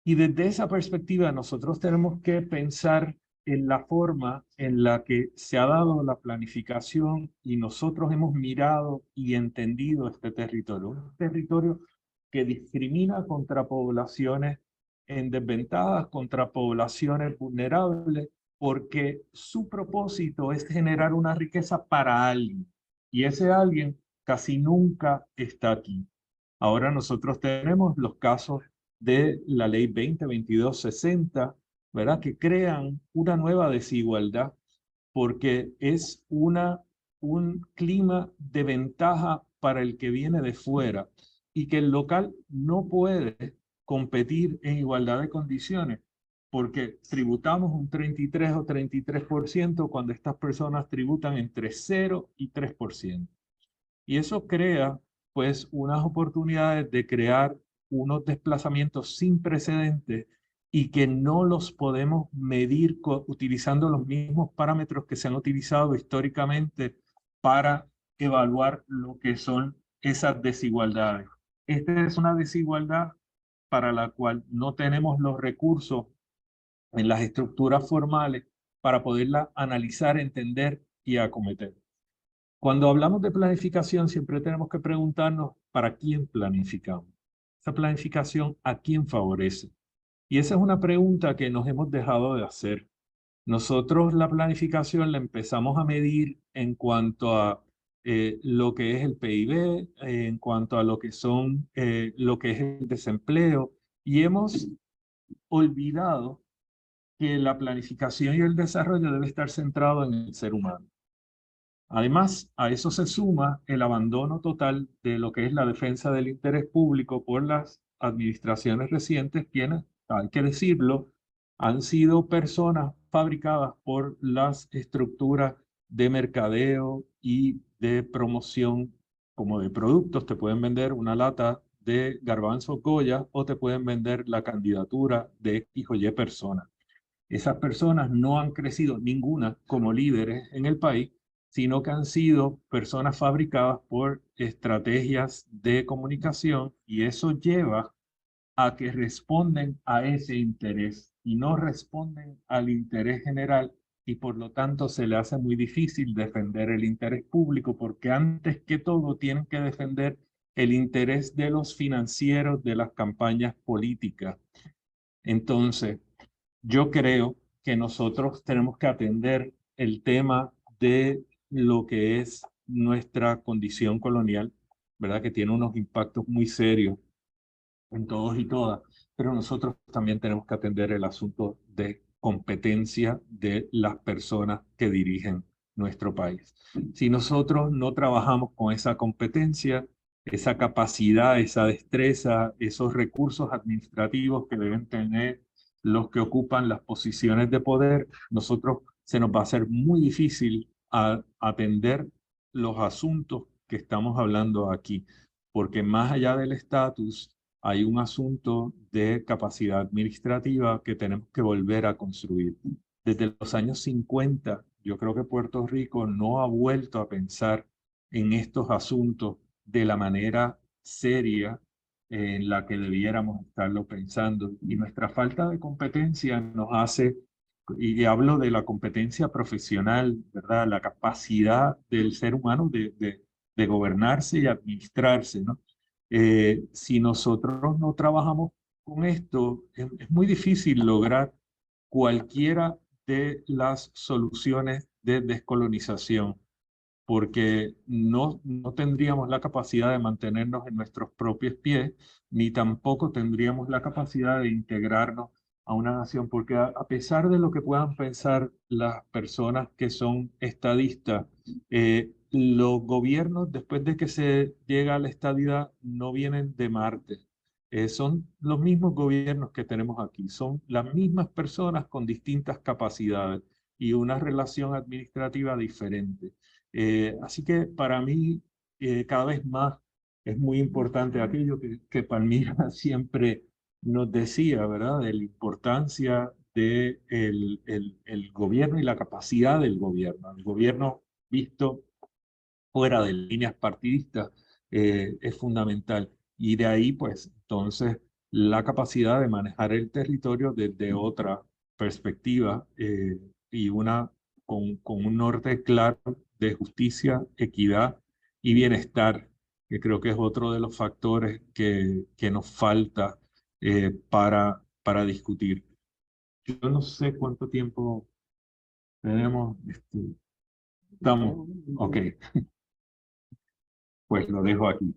Y desde esa perspectiva nosotros tenemos que pensar en la forma en la que se ha dado la planificación y nosotros hemos mirado y entendido este territorio. Un territorio que discrimina contra poblaciones en desventajas, contra poblaciones vulnerables, porque su propósito es generar una riqueza para alguien. Y ese alguien casi nunca está aquí. Ahora nosotros tenemos los casos de la ley 2022-60, ¿verdad? Que crean una nueva desigualdad porque es un clima de ventaja para el que viene de fuera y que el local no puede competir en igualdad de condiciones porque tributamos un 33 o 33% cuando estas personas tributan entre 0 y 3%. Y eso crea pues unas oportunidades de crear unos desplazamientos sin precedentes y que no los podemos medir utilizando los mismos parámetros que se han utilizado históricamente para evaluar lo que son esas desigualdades. Esta es una desigualdad para la cual no tenemos los recursos en las estructuras formales para poderla analizar, entender y acometer. Cuando hablamos de planificación, siempre tenemos que preguntarnos para quién planificamos. Esa planificación, ¿a quién favorece? Y esa es una pregunta que nos hemos dejado de hacer. Nosotros la planificación la empezamos a medir en cuanto a lo que es el PIB, en cuanto a lo que son, lo que es el desempleo, y hemos olvidado que la planificación y el desarrollo debe estar centrado en el ser humano. Además, a eso se suma el abandono total de lo que es la defensa del interés público por las administraciones recientes, quienes, hay que decirlo, han sido personas fabricadas por las estructuras de mercadeo y de promoción como de productos. Te pueden vender una lata de garbanzo Goya o te pueden vender la candidatura de X o Y personas. Esas personas no han crecido ninguna como líderes en el país, sino que han sido personas fabricadas por estrategias de comunicación y eso lleva a que responden a ese interés y no responden al interés general y por lo tanto se le hace muy difícil defender el interés público porque antes que todo tienen que defender el interés de los financieros de las campañas políticas. Entonces, yo creo que nosotros tenemos que atender el tema de lo que es nuestra condición colonial, ¿verdad? Que tiene unos impactos muy serios en todos y todas, pero nosotros también tenemos que atender el asunto de competencia de las personas que dirigen nuestro país. Si nosotros no trabajamos con esa competencia, esa capacidad, esa destreza, esos recursos administrativos que deben tener los que ocupan las posiciones de poder, nosotros se nos va a hacer muy difícil atender los asuntos que estamos hablando aquí, porque más allá del estatus, hay un asunto de capacidad administrativa que tenemos que volver a construir. Desde los años 50, yo creo que Puerto Rico no ha vuelto a pensar en estos asuntos de la manera seria en la que debiéramos estarlo pensando. Y nuestra falta de competencia nos hace, y hablo de la competencia profesional, ¿verdad? La capacidad del ser humano de gobernarse y administrarse, ¿no? Si nosotros no trabajamos con esto, es muy difícil lograr cualquiera de las soluciones de descolonización, porque no tendríamos la capacidad de mantenernos en nuestros propios pies, ni tampoco tendríamos la capacidad de integrarnos a una nación, porque a pesar de lo que puedan pensar las personas que son estadistas, los gobiernos, después de que se llega a la estadidad, no vienen de Marte. Son los mismos gobiernos que tenemos aquí, son las mismas personas con distintas capacidades y una relación administrativa diferente. Así que para mí, cada vez más es muy importante aquello que Palmira siempre nos decía, ¿verdad? De la importancia del el gobierno y la capacidad del gobierno. El gobierno visto fuera de líneas partidistas es fundamental. Y de ahí, pues, entonces, la capacidad de manejar el territorio desde otra perspectiva y con un norte claro de justicia, equidad y bienestar, que creo que es otro de los factores que nos falta para discutir. Yo no sé cuánto tiempo tenemos. Estamos, ok. pues lo dejo aquí.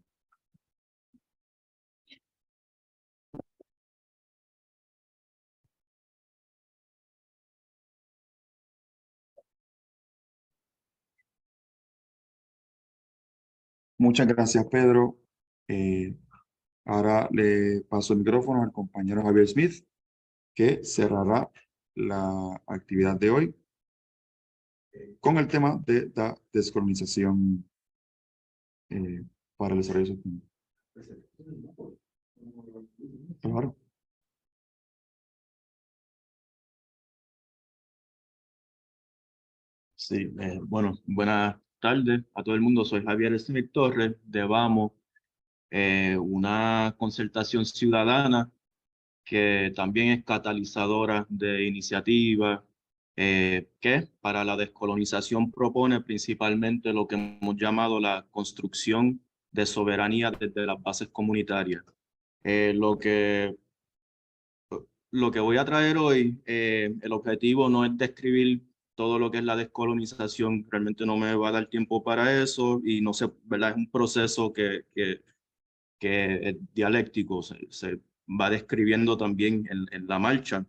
Muchas gracias, Pedro. Ahora le paso el micrófono al compañero Javier Smith, que cerrará la actividad de hoy con el tema de la descolonización para el desarrollo sostenible. Claro. Sí, bueno, buenas tardes a todo el mundo. Soy Javier Smith Torres de Vamos, una concertación ciudadana que también es catalizadora de iniciativas que para la descolonización propone principalmente lo que hemos llamado la construcción de soberanía desde las bases comunitarias. Lo que voy a traer hoy, el objetivo no es describir todo lo que es la descolonización, realmente no me va a dar tiempo para eso y no sé, ¿verdad? Es un proceso que es dialéctico, se va describiendo también en la marcha,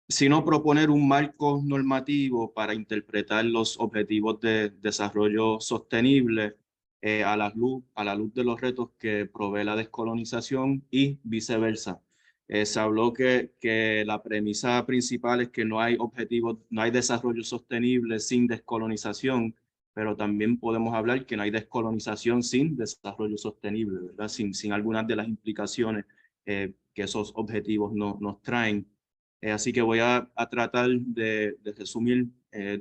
sino proponer un marco normativo para interpretar los objetivos de desarrollo sostenible a la luz de los retos que provee la descolonización y viceversa. Se habló que la premisa principal es que no hay objetivos, no hay desarrollo sostenible sin descolonización, pero también podemos hablar que no hay descolonización sin desarrollo sostenible, ¿verdad? Sin algunas de las implicaciones que esos objetivos nos traen. Así que voy a tratar de resumir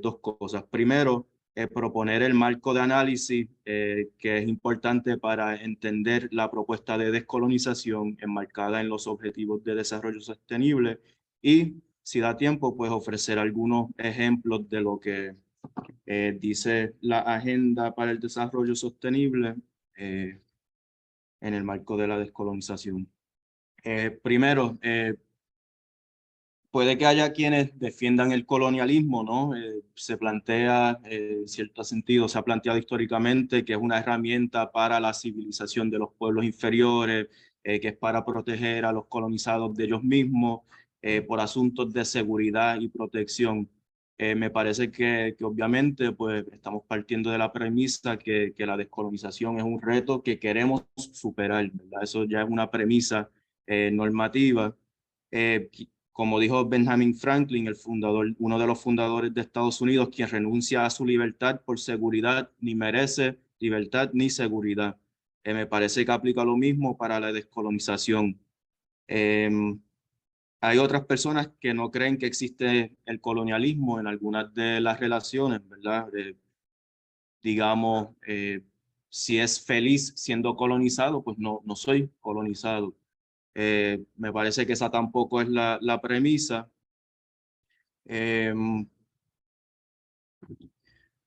dos cosas. Primero, proponer el marco de análisis que es importante para entender la propuesta de descolonización enmarcada en los objetivos de desarrollo sostenible y, si da tiempo, pues ofrecer algunos ejemplos de lo que dice la Agenda para el Desarrollo Sostenible en el marco de la descolonización. Primero, puede que haya quienes defiendan el colonialismo, ¿no? Se plantea, en cierto sentido, se ha planteado históricamente que es una herramienta para la civilización de los pueblos inferiores, que es para proteger a los colonizados de ellos mismos, por asuntos de seguridad y protección. Me parece que obviamente pues, estamos partiendo de la premisa que la descolonización es un reto que queremos superar, ¿verdad? Eso ya es una premisa normativa. Como dijo Benjamin Franklin, uno de los fundadores de Estados Unidos, quien renuncia a su libertad por seguridad ni merece libertad ni seguridad. Me parece que aplica lo mismo para la descolonización. Hay otras personas que no creen que existe el colonialismo en algunas de las relaciones, ¿verdad? Digamos, si es feliz siendo colonizado, pues no soy colonizado. Me parece que esa tampoco es la premisa.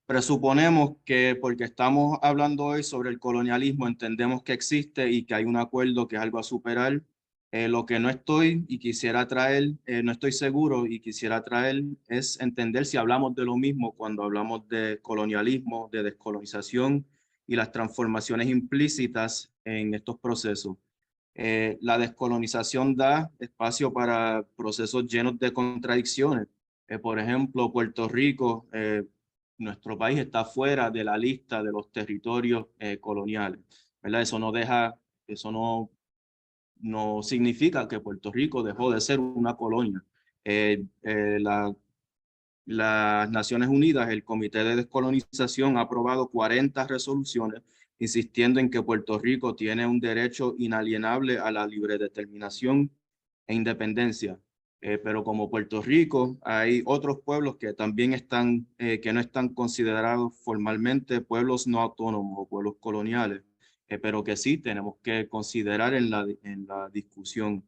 Presuponemos que porque estamos hablando hoy sobre el colonialismo, entendemos que existe y que hay un acuerdo que es algo a superar. Lo que no estoy y quisiera traer, no estoy seguro y quisiera traer es entender si hablamos de lo mismo cuando hablamos de colonialismo, de descolonización y las transformaciones implícitas en estos procesos. La descolonización da espacio para procesos llenos de contradicciones. Por ejemplo, Puerto Rico, nuestro país está fuera de la lista de los territorios coloniales, ¿verdad? Eso no significa que Puerto Rico dejó de ser una colonia. Las Naciones Unidas, el Comité de Descolonización, ha aprobado 40 resoluciones insistiendo en que Puerto Rico tiene un derecho inalienable a la libre determinación e independencia. Pero como Puerto Rico, hay otros pueblos que también que no están considerados formalmente pueblos no autónomos o pueblos coloniales, pero que sí tenemos que considerar en la discusión.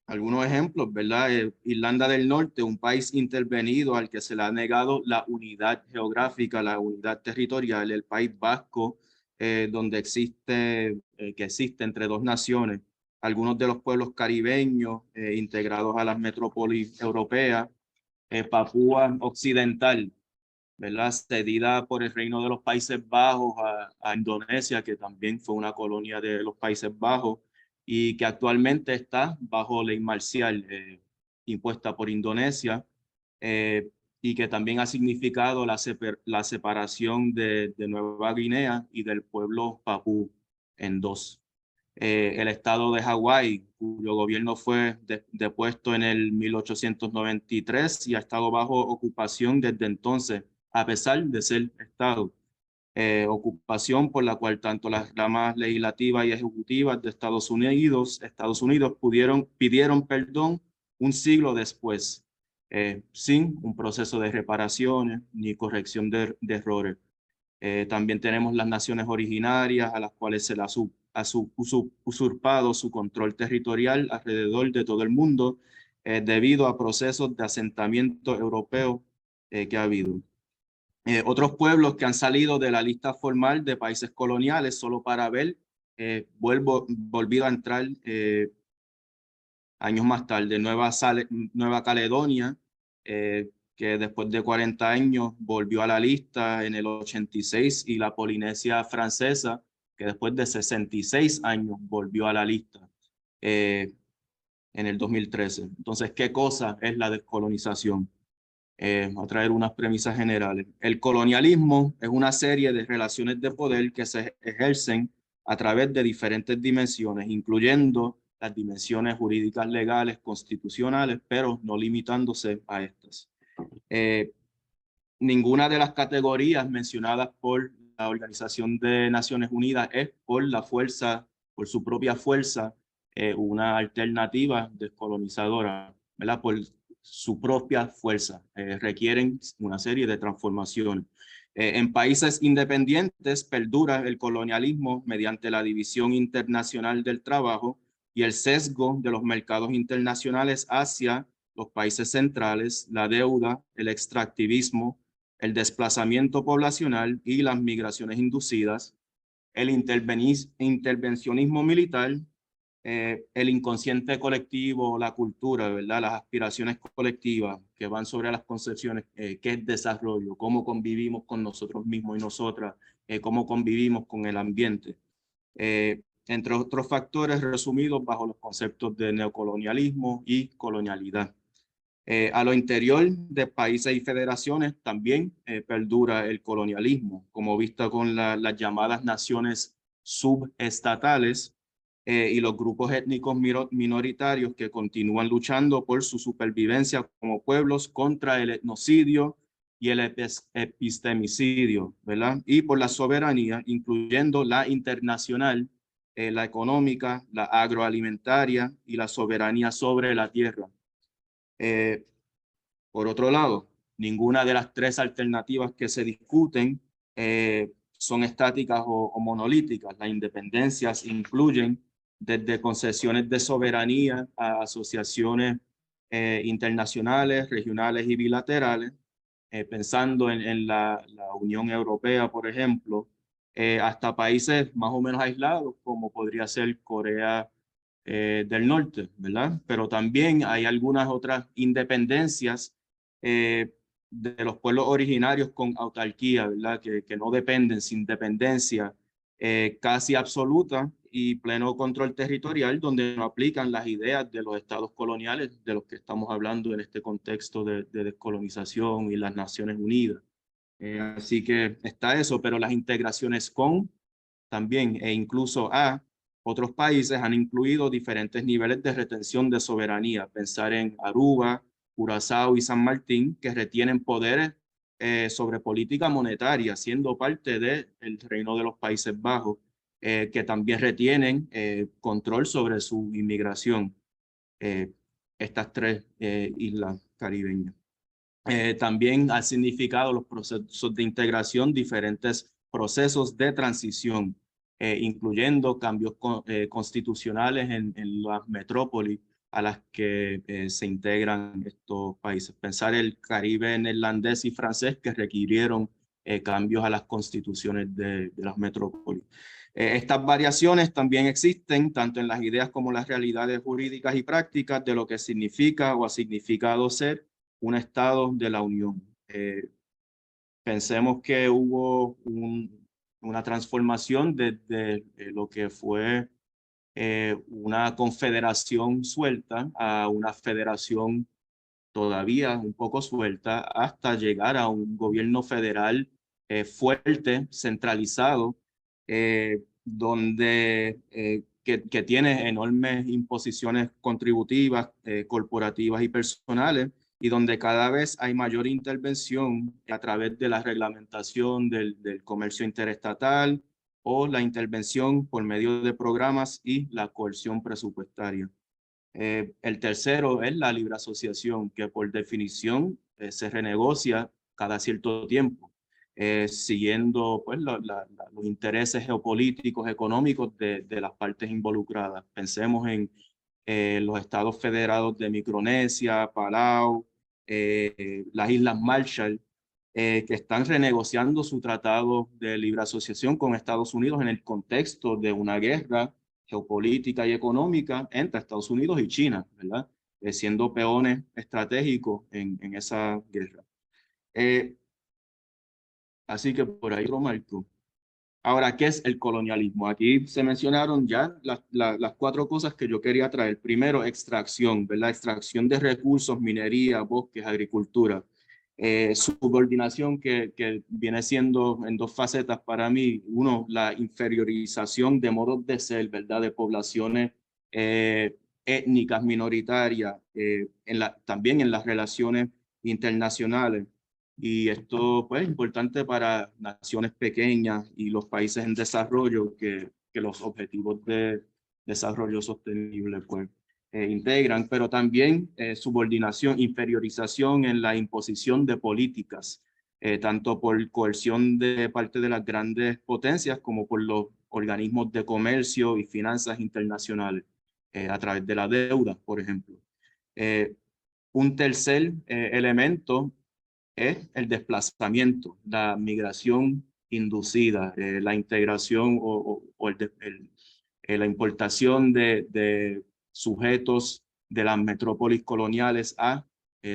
Algunos ejemplos, ¿verdad? Irlanda del Norte, un país intervenido al que se le ha negado la unidad geográfica, la unidad territorial, el País Vasco, donde que existe entre dos naciones, algunos de los pueblos caribeños integrados a las metrópolis europeas, Papúa Occidental, ¿verdad? Cedida por el Reino de los Países Bajos a Indonesia, que también fue una colonia de los Países Bajos y que actualmente está bajo ley marcial impuesta por Indonesia y que también ha significado la separación de Nueva Guinea y del pueblo papú en dos. El estado de Hawái, cuyo gobierno fue depuesto en el 1893 y ha estado bajo ocupación desde entonces, a pesar de ser estado. Ocupación por la cual tanto las ramas legislativas y ejecutivas de Estados Unidos pidieron perdón un siglo después, sin un proceso de reparaciones ni corrección de errores. También tenemos las naciones originarias a las cuales se les ha usurpado su control territorial alrededor de todo el mundo debido a procesos de asentamiento europeo que ha habido. Otros pueblos que han salido de la lista formal de países coloniales solo para haber volvido a entrar años más tarde. Nueva Caledonia, que después de 40 años volvió a la lista en el 86, y la Polinesia Francesa, que después de 66 años volvió a la lista en el 2013. Entonces, ¿qué cosa es la descolonización? Voy a traer unas premisas generales. El colonialismo es una serie de relaciones de poder que se ejercen a través de diferentes dimensiones, incluyendo las dimensiones jurídicas, legales, constitucionales, pero no limitándose a estas. Ninguna de las categorías mencionadas por la Organización de Naciones Unidas es por su propia fuerza, una alternativa descolonizadora, ¿verdad? Por su propia fuerza. Requieren una serie de transformaciones. En países independientes perdura el colonialismo mediante la división internacional del trabajo y el sesgo de los mercados internacionales hacia los países centrales, la deuda, el extractivismo, el desplazamiento poblacional y las migraciones inducidas, el intervencionismo militar, el inconsciente colectivo, la cultura, ¿verdad? Las aspiraciones colectivas que van sobre las concepciones, qué es desarrollo, cómo convivimos con nosotros mismos y nosotras, cómo convivimos con el ambiente. Entre otros factores resumidos bajo los conceptos de neocolonialismo y colonialidad. A lo interior de países y federaciones también perdura el colonialismo, como visto con las llamadas naciones subestatales y los grupos étnicos minoritarios que continúan luchando por su supervivencia como pueblos contra el etnocidio y el epistemicidio, ¿verdad? Y por la soberanía, incluyendo la internacional, la económica, la agroalimentaria y la soberanía sobre la tierra. Por otro lado, ninguna de las tres alternativas que se discuten son estáticas o monolíticas. Las independencias incluyen desde concesiones de soberanía a asociaciones internacionales, regionales y bilaterales, pensando en la Unión Europea, por ejemplo, hasta países más o menos aislados, como podría ser Corea del Norte, ¿verdad? Pero también hay algunas otras independencias de los pueblos originarios con autarquía, ¿verdad? Que no dependen, sin dependencia casi absoluta y pleno control territorial, donde no aplican las ideas de los estados coloniales de los que estamos hablando en este contexto de descolonización y las Naciones Unidas. Así que está eso, pero las integraciones con también e incluso a otros países han incluido diferentes niveles de retención de soberanía. Pensar en Aruba, Curazao y San Martín, que retienen poderes sobre política monetaria, siendo parte del Reino de los Países Bajos, que también retienen control sobre su inmigración, estas tres islas caribeñas. También ha significado los procesos de integración, diferentes procesos de transición, incluyendo cambios constitucionales en las metrópolis a las que se integran estos países. Pensar el Caribe neerlandés y francés que requirieron cambios a las constituciones de las metrópolis. Estas variaciones también existen tanto en las ideas como las realidades jurídicas y prácticas de lo que significa o ha significado ser un estado de la Unión. Pensemos que hubo una transformación desde lo que fue una confederación suelta a una federación todavía un poco suelta, hasta llegar a un gobierno federal fuerte, centralizado, que tiene enormes imposiciones contributivas, corporativas y personales, y donde cada vez hay mayor intervención a través de la reglamentación del comercio interestatal o la intervención por medio de programas y la coerción presupuestaria. El tercero es la libre asociación, que por definición se renegocia cada cierto tiempo, siguiendo pues, los intereses geopolíticos, económicos de las partes involucradas. Pensemos en los estados federados de Micronesia, Palau, las Islas Marshall, que están renegociando su tratado de libre asociación con Estados Unidos en el contexto de una guerra geopolítica y económica entre Estados Unidos y China, ¿verdad? Siendo peones estratégicos en esa guerra. Así que por ahí lo marco. Ahora, ¿qué es el colonialismo? Aquí se mencionaron ya las cuatro cosas que yo quería traer. Primero, extracción, ¿verdad? Extracción de recursos, minería, bosques, agricultura. Subordinación que viene siendo en dos facetas para mí. Uno, la inferiorización de modos de ser, ¿verdad? De poblaciones étnicas, minoritarias, también en las relaciones internacionales. Y esto pues, es importante para naciones pequeñas y los países en desarrollo que los objetivos de desarrollo sostenible pues, integran, pero también subordinación, inferiorización en la imposición de políticas, tanto por coerción de parte de las grandes potencias como por los organismos de comercio y finanzas internacionales, a través de la deuda, por ejemplo. Un tercer elemento es el desplazamiento, la migración inducida, la integración o la importación de sujetos de las metrópolis coloniales a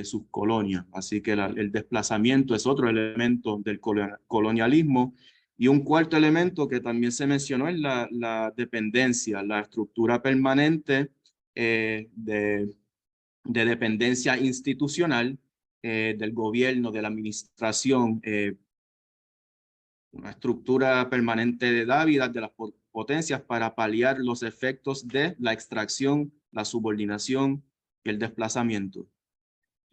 sus colonias. Así que el desplazamiento es otro elemento del colonialismo. Y un cuarto elemento que también se mencionó es la dependencia, la estructura permanente de dependencia institucional del gobierno, de la administración, una estructura permanente de dávidas de las potencias para paliar los efectos de la extracción, la subordinación y el desplazamiento.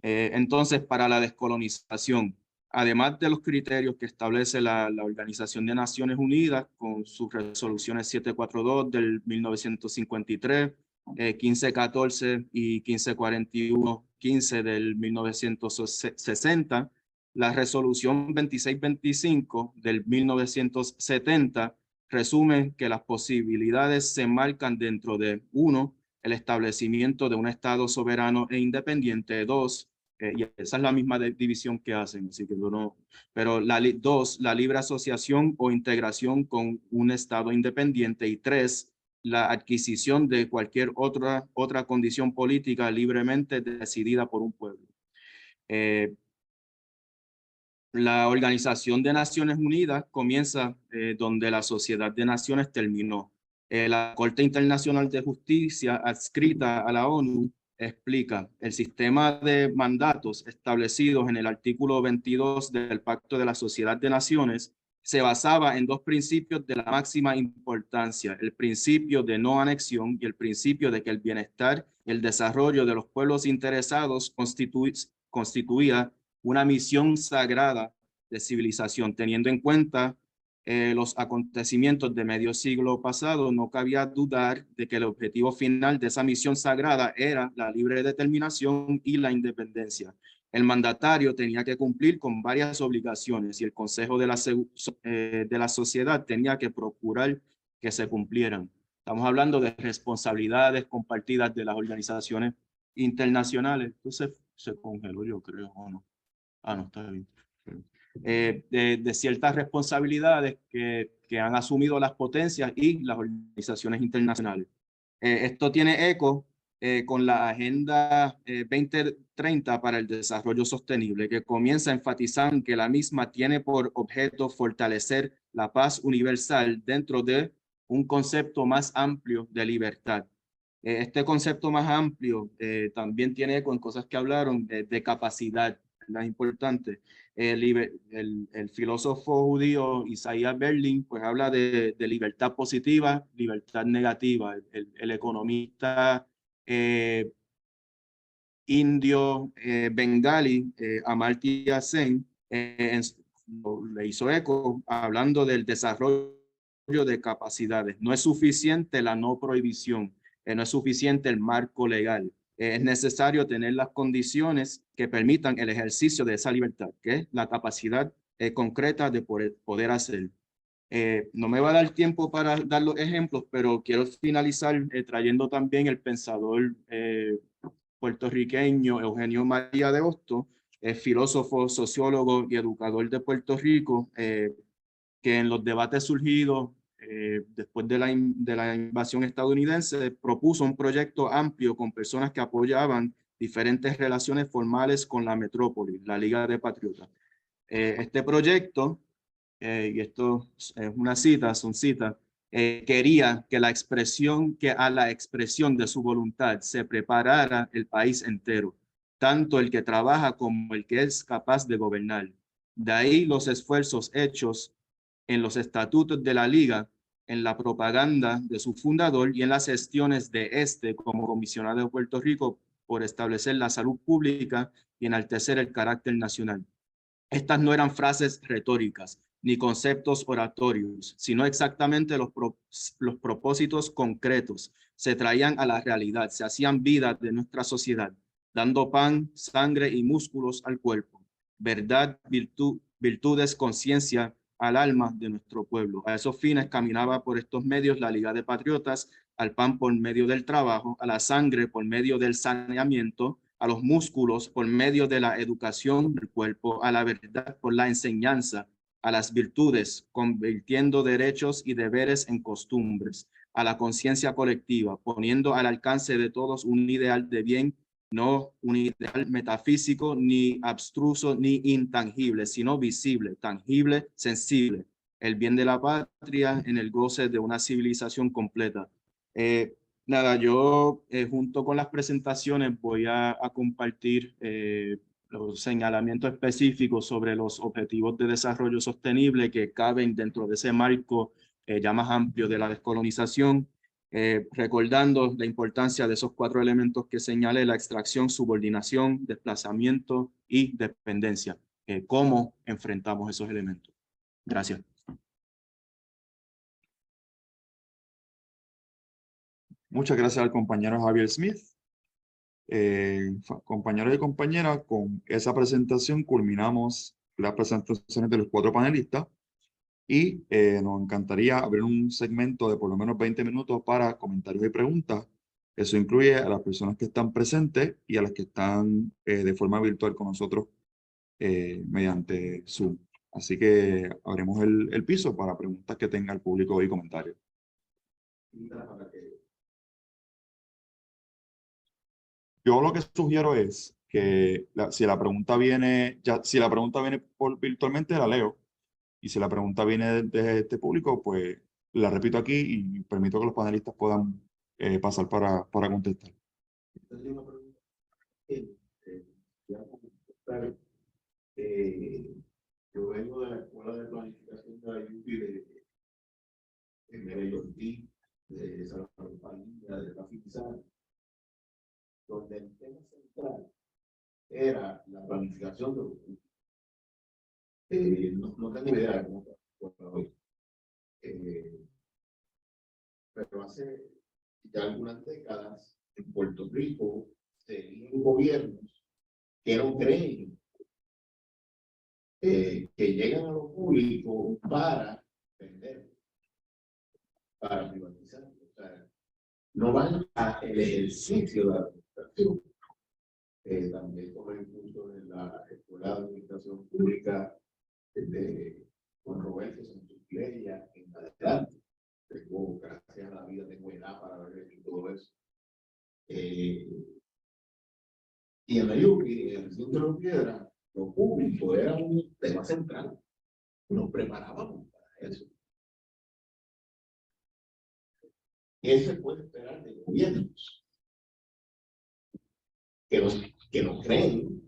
Entonces, para la descolonización, además de los criterios que establece la Organización de Naciones Unidas con sus resoluciones 742 del 1953, 1514 y 1541-15 del 1960, la resolución 2625 del 1970 resume que las posibilidades se marcan dentro de 1, el establecimiento de un Estado soberano e independiente, 2, y esa es la misma división que hacen, así que no, pero 2, la libre asociación o integración con un Estado independiente, y 3, la adquisición de cualquier otra condición política libremente decidida por un pueblo. La Organización de Naciones Unidas comienza donde la Sociedad de Naciones terminó. La Corte Internacional de Justicia adscrita a la ONU explica el sistema de mandatos establecidos en el artículo 22 del Pacto de la Sociedad de Naciones se basaba en dos principios de la máxima importancia: el principio de no anexión y el principio de que el bienestar y el desarrollo de los pueblos interesados constituía una misión sagrada de civilización. Teniendo en cuenta los acontecimientos de medio siglo pasado, no cabía dudar de que el objetivo final de esa misión sagrada era la libre determinación y la independencia. El mandatario tenía que cumplir con varias obligaciones y el Consejo de la Sociedad tenía que procurar que se cumplieran. Estamos hablando de responsabilidades compartidas de las organizaciones internacionales. Entonces se congeló, yo creo, ¿o no? Ah, no, está bien. De ciertas responsabilidades que han asumido las potencias y las organizaciones internacionales. Esto tiene eco con la Agenda 2030 para el Desarrollo Sostenible, que comienza enfatizando que la misma tiene por objeto fortalecer la paz universal dentro de un concepto más amplio de libertad. Este concepto más amplio también tiene con cosas que hablaron de capacidad, ¿verdad? Importante. El filósofo judío Isaiah Berlin pues habla de libertad positiva, libertad negativa. El economista indio bengali Amartya Sen le hizo eco hablando del desarrollo de capacidades. No es suficiente la no prohibición, no es suficiente el marco legal. Es necesario tener las condiciones que permitan el ejercicio de esa libertad, que es la capacidad concreta de poder hacer. No me va a dar tiempo para dar los ejemplos, pero quiero finalizar trayendo también el pensador puertorriqueño Eugenio María de Hostos, filósofo, sociólogo y educador de Puerto Rico, que en los debates surgidos después de la invasión estadounidense propuso un proyecto amplio con personas que apoyaban diferentes relaciones formales con la metrópoli, la Liga de Patriotas. Este proyecto, y esto es una cita, son citas, quería que a la expresión de su voluntad se preparara el país entero, tanto el que trabaja como el que es capaz de gobernar. De ahí los esfuerzos hechos en los estatutos de la Liga, en la propaganda de su fundador y en las gestiones de este como comisionado de Puerto Rico por establecer la salud pública y enaltecer el carácter nacional. Estas no eran frases retóricas ni conceptos oratorios, sino exactamente los propósitos concretos. Se traían a la realidad, se hacían vida de nuestra sociedad, dando pan, sangre y músculos al cuerpo, verdad, virtudes, conciencia al alma de nuestro pueblo. A esos fines caminaba por estos medios la Liga de Patriotas, al pan por medio del trabajo, a la sangre por medio del saneamiento, a los músculos por medio de la educación del cuerpo, a la verdad por la enseñanza, a las virtudes, convirtiendo derechos y deberes en costumbres, a la conciencia colectiva, poniendo al alcance de todos un ideal de bien, no un ideal metafísico, ni abstruso, ni intangible, sino visible, tangible, sensible, el bien de la patria en el goce de una civilización completa. Nada, yo junto con las presentaciones voy a compartir los señalamientos específicos sobre los objetivos de desarrollo sostenible que caben dentro de ese marco ya más amplio de la descolonización, recordando la importancia de esos 4 elementos que señalé: la extracción, subordinación, desplazamiento y dependencia. ¿Cómo enfrentamos esos elementos? Gracias. Muchas gracias al compañero Javier Smith. Compañeros y compañeras, con esa presentación culminamos las presentaciones de los 4 panelistas y nos encantaría abrir un segmento de por lo menos 20 minutos para comentarios y preguntas. Eso incluye a las personas que están presentes y a las que están de forma virtual con nosotros mediante Zoom. Así que abrimos el piso para preguntas que tenga el público y comentarios. Yo lo que sugiero es que si la pregunta viene virtualmente, la leo. Y si la pregunta viene de este público, pues la repito aquí y permito que los panelistas puedan pasar para contestar. Yo vengo de la Escuela de Planificación de la UPI de Medellín, de Salvador Padilla, de Rafi Pizarro, donde el tema central era la planificación de los recursos. No tengo idea de cómo está hoy. Pero hace ya algunas décadas en Puerto Rico se eligen gobiernos que no creen que llegan a lo público para vender, para privatizar. O sea, no van al ejercicio de la administración. También tomé el curso de la Escuela de Administración Pública con Roberto Santos-Leya en adelante. Gracias a la vida, tengo edad para ver y todo eso. Y en la Yupi, en el centro de Río Piedras, lo público era un tema central. Nos preparábamos para eso. ¿Qué se puede esperar de gobiernos que no creen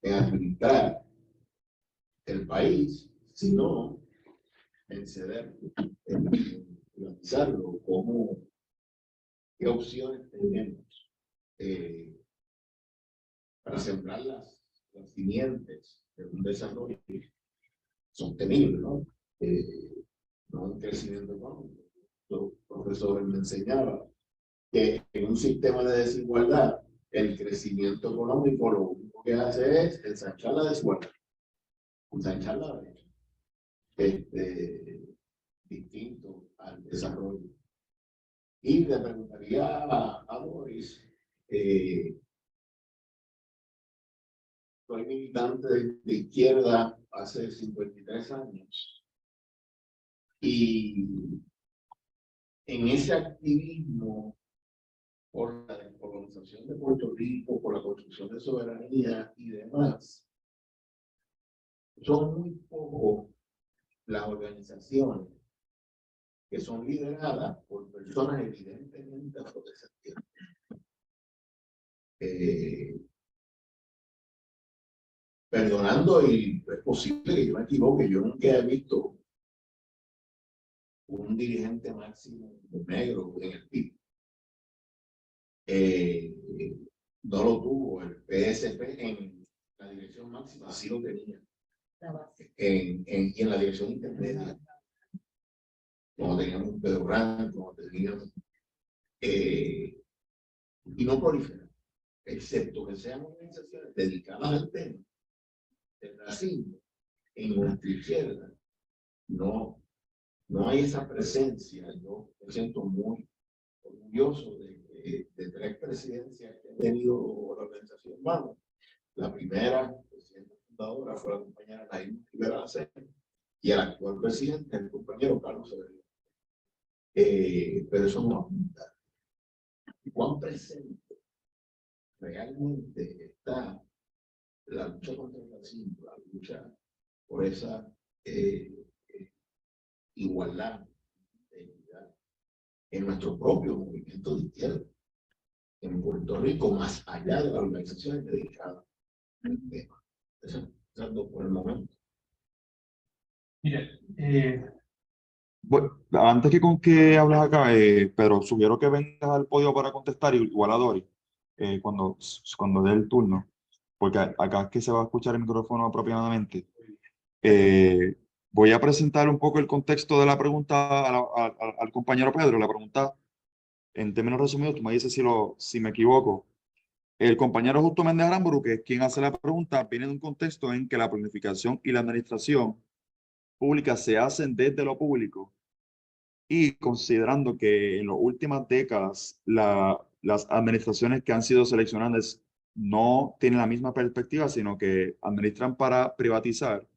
en administrar el país, sino en ceder, en privatizarlo? ¿Qué opciones tenemos para sembrar las simientes de un desarrollo sostenible, ¿no? No un crecimiento económico? Los profesores me enseñaban que en un sistema de desigualdad, el crecimiento económico lo único que hace es ensanchar la desigualdad, ensanchar la brecha, distinto al desarrollo. Y le preguntaría a Doris, soy militante de izquierda hace 53 años, y en ese activismo por la descolonización de Puerto Rico, por la construcción de soberanía y demás, son muy pocas las organizaciones que son lideradas por personas evidentemente afrodescendientes. Perdonando, y es posible que yo me equivoque, yo nunca he visto un dirigente máximo negro en el PIB. No lo tuvo el PSP en la dirección máxima, sí lo tenía. En la dirección intermedia, como teníamos Pedro Rank, como teníamos, y no prolifera, excepto que sean organizaciones dedicadas al tema del racismo. En nuestra izquierda no hay esa presencia. Yo me siento muy orgulloso de 3 presidencias que ha tenido la organización Vamos. La primera presidenta fundadora fue la compañera Naima Rivera Lacena, y el actual presidente es el compañero Carlos Severino. Pero eso no apunta. ¿Cuán presente realmente está la lucha contra el racismo, la lucha por esa igualdad de equidad en nuestro propio movimiento de izquierda en Puerto Rico, más allá de las organizaciones dedicadas al tema? Eso por el momento. Mire, Bueno, antes que hables acá, Pedro, sugiero que vengas al podio para contestar, igual a Dori, cuando dé el turno, porque acá es que se va a escuchar el micrófono apropiadamente. Voy a presentar un poco el contexto de la pregunta al compañero Pedro. La pregunta, en términos resumidos, tú me dices si me equivoco. El compañero Justo Méndez Aramburu, que es quien hace la pregunta, viene de un contexto en que la planificación y la administración pública se hacen desde lo público, y considerando que en las últimas décadas las administraciones que han sido seleccionadas no tienen la misma perspectiva, sino que administran para privatizar,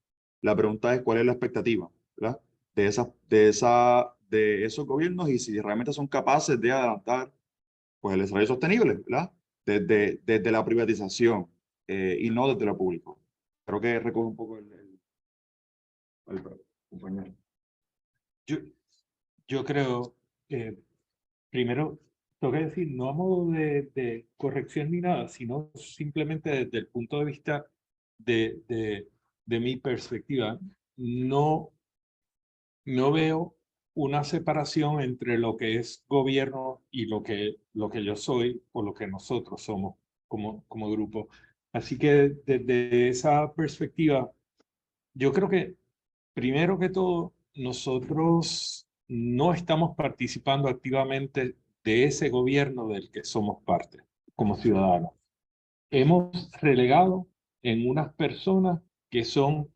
la pregunta es cuál es la expectativa, ¿verdad? de esos gobiernos, y si realmente son capaces de adelantar pues el desarrollo sostenible, ¿verdad? Desde la privatización y no desde lo público. Creo que recoge un poco el compañero. Yo creo que primero tengo que decir, no a modo de corrección ni nada, sino simplemente desde el punto de vista de mi perspectiva, no veo una separación entre lo que es gobierno y lo que yo soy o lo que nosotros somos como grupo. Así que desde esa perspectiva, yo creo que primero que todo, nosotros no estamos participando activamente de ese gobierno del que somos parte como ciudadanos. Hemos relegado en unas personas que son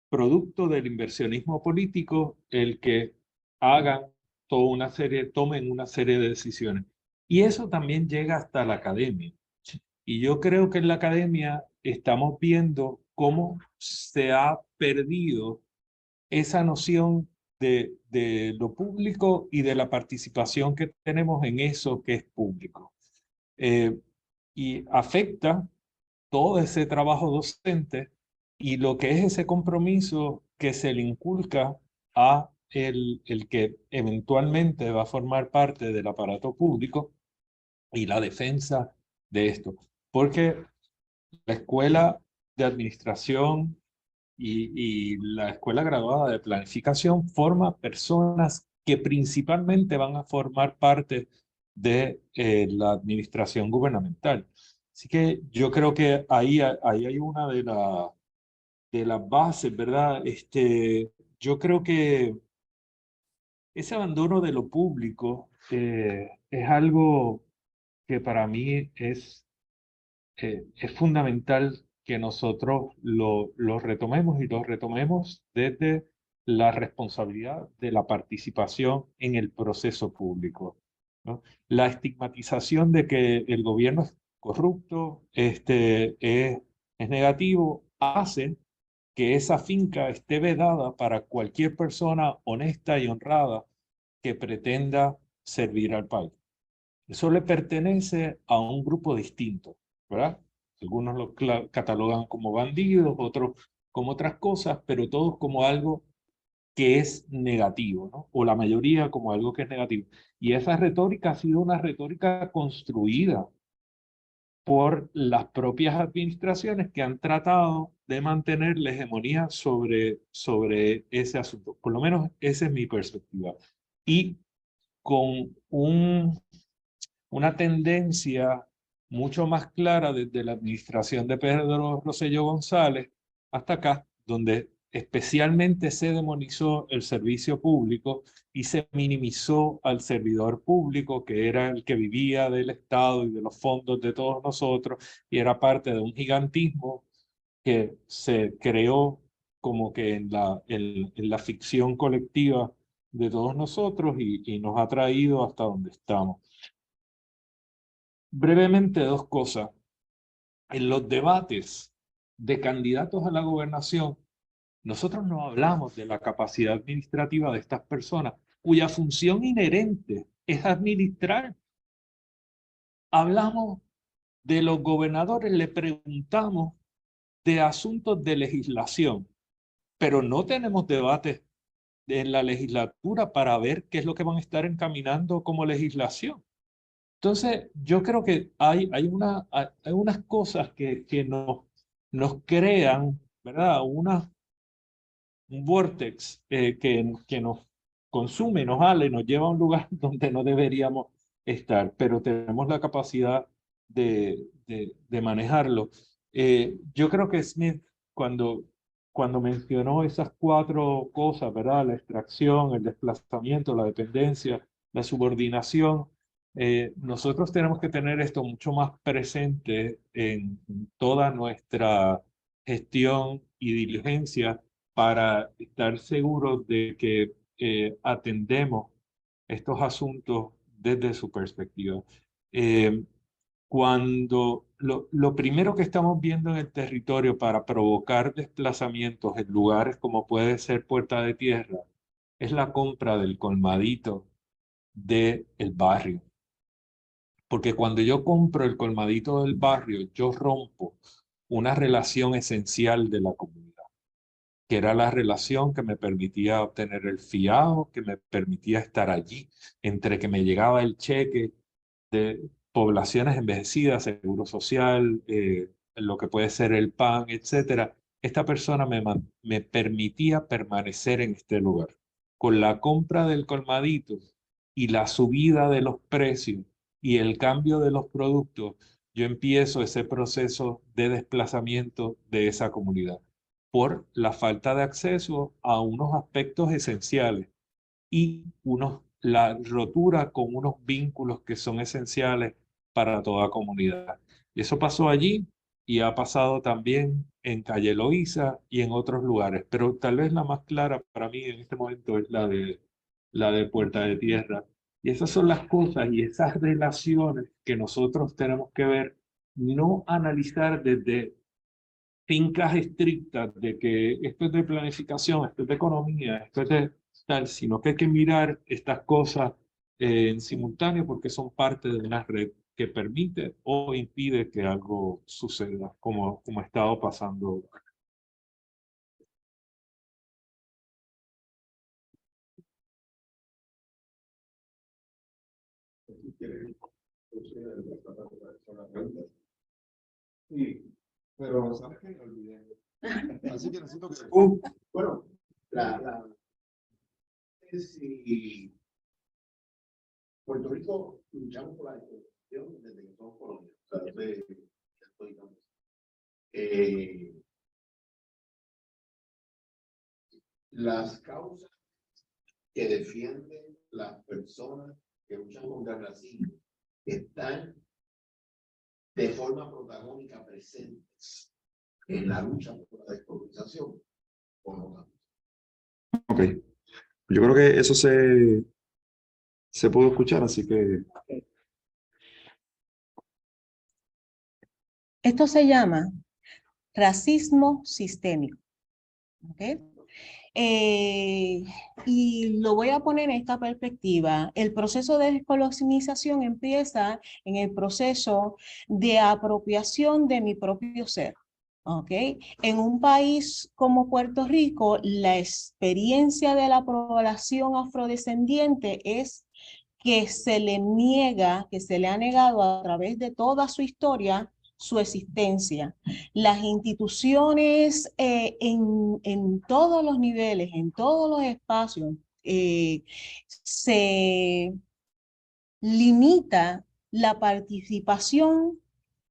producto del inversionismo político el que tomen una serie de decisiones. Y eso también llega hasta la academia. Y yo creo que en la academia estamos viendo cómo se ha perdido esa noción de lo público y de la participación que tenemos en eso que es público. y afecta todo ese trabajo docente y lo que es ese compromiso que se le inculca a el que eventualmente va a formar parte del aparato público y la defensa de esto. Porque la escuela de administración y la escuela graduada de planificación forma personas que principalmente van a formar parte de la administración gubernamental. Así que yo creo que ahí hay una de las bases, ¿verdad? Yo creo que ese abandono de lo público es algo que para mí es fundamental que nosotros lo retomemos y lo retomemos desde la responsabilidad de la participación en el proceso público, ¿no? La estigmatización de que el gobierno es corrupto, es negativo, hace que esa finca esté vedada para cualquier persona honesta y honrada que pretenda servir al país. Eso le pertenece a un grupo distinto, ¿verdad? Algunos lo catalogan como bandidos, otros como otras cosas, pero todos como algo que es negativo, ¿no? O la mayoría como algo que es negativo. Y esa retórica ha sido una retórica construida por las propias administraciones que han tratado de mantener la hegemonía sobre ese asunto. Por lo menos esa es mi perspectiva. Y con una tendencia mucho más clara desde la administración de Pedro Rosselló González hasta acá, donde especialmente se demonizó el servicio público y se minimizó al servidor público, que era el que vivía del Estado y de los fondos de todos nosotros, y era parte de un gigantismo que se creó como que en la ficción colectiva de todos nosotros y nos ha traído hasta donde estamos. Brevemente, dos cosas. En los debates de candidatos a la gobernación, nosotros no hablamos de la capacidad administrativa de estas personas, cuya función inherente es administrar. Hablamos de los gobernadores, le preguntamos de asuntos de legislación, pero no tenemos debates en la legislatura para ver qué es lo que van a estar encaminando como legislación. Entonces, yo creo que hay unas cosas que nos crean, ¿verdad? Un vortex que nos consume, nos jala y nos lleva a un lugar donde no deberíamos estar, pero tenemos la capacidad de manejarlo. Yo creo que Smith, cuando mencionó esas cuatro cosas, ¿verdad? La extracción, el desplazamiento, la dependencia, la subordinación, nosotros tenemos que tener esto mucho más presente en toda nuestra gestión y diligencia para estar seguros de que atendemos estos asuntos desde su perspectiva. Cuando lo primero que estamos viendo en el territorio para provocar desplazamientos en lugares como puede ser Puerta de Tierra es la compra del colmadito del barrio. Porque cuando yo compro el colmadito del barrio, yo rompo una relación esencial de la comunidad, que era la relación que me permitía obtener el fiado, que me permitía estar allí, entre que me llegaba el cheque de poblaciones envejecidas, seguro social, lo que puede ser el PAN, etc. Esta persona me permitía permanecer en este lugar. Con la compra del colmadito y la subida de los precios y el cambio de los productos, yo empiezo ese proceso de desplazamiento de esa comunidad por la falta de acceso a unos aspectos esenciales y la rotura con unos vínculos que son esenciales para toda comunidad. Y eso pasó allí y ha pasado también en Calle Loíza y en otros lugares, pero tal vez la más clara para mí en este momento es la de Puerta de Tierra. Y esas son las cosas y esas relaciones que nosotros tenemos que ver, no analizar desde fincas estrictas de que esto es de planificación, esto es de economía, esto es de tal, sino que hay que mirar estas cosas en simultáneo porque son parte de una red que permite o impide que algo suceda, como ha estado pasando. Sí, pero sabes que me olvidé. Así que necesito que... Bueno, si Puerto Rico luchamos por la descolonización desde que somos colonia, o sea, las causas que defienden las personas que luchan contra el racismo están de forma protagónica presentes en la lucha por la descolonización, ¿o no? Ok, yo creo que eso se pudo escuchar, así que... Esto se llama racismo sistémico. ¿Okay? Y lo voy a poner en esta perspectiva. El proceso de descolonización empieza en el proceso de apropiación de mi propio ser. ¿Okay? En un país como Puerto Rico, la experiencia de la población afrodescendiente es que se le niega, que se le ha negado a través de toda su historia, su existencia. Las instituciones en todos los niveles, en todos los espacios, se limita la participación,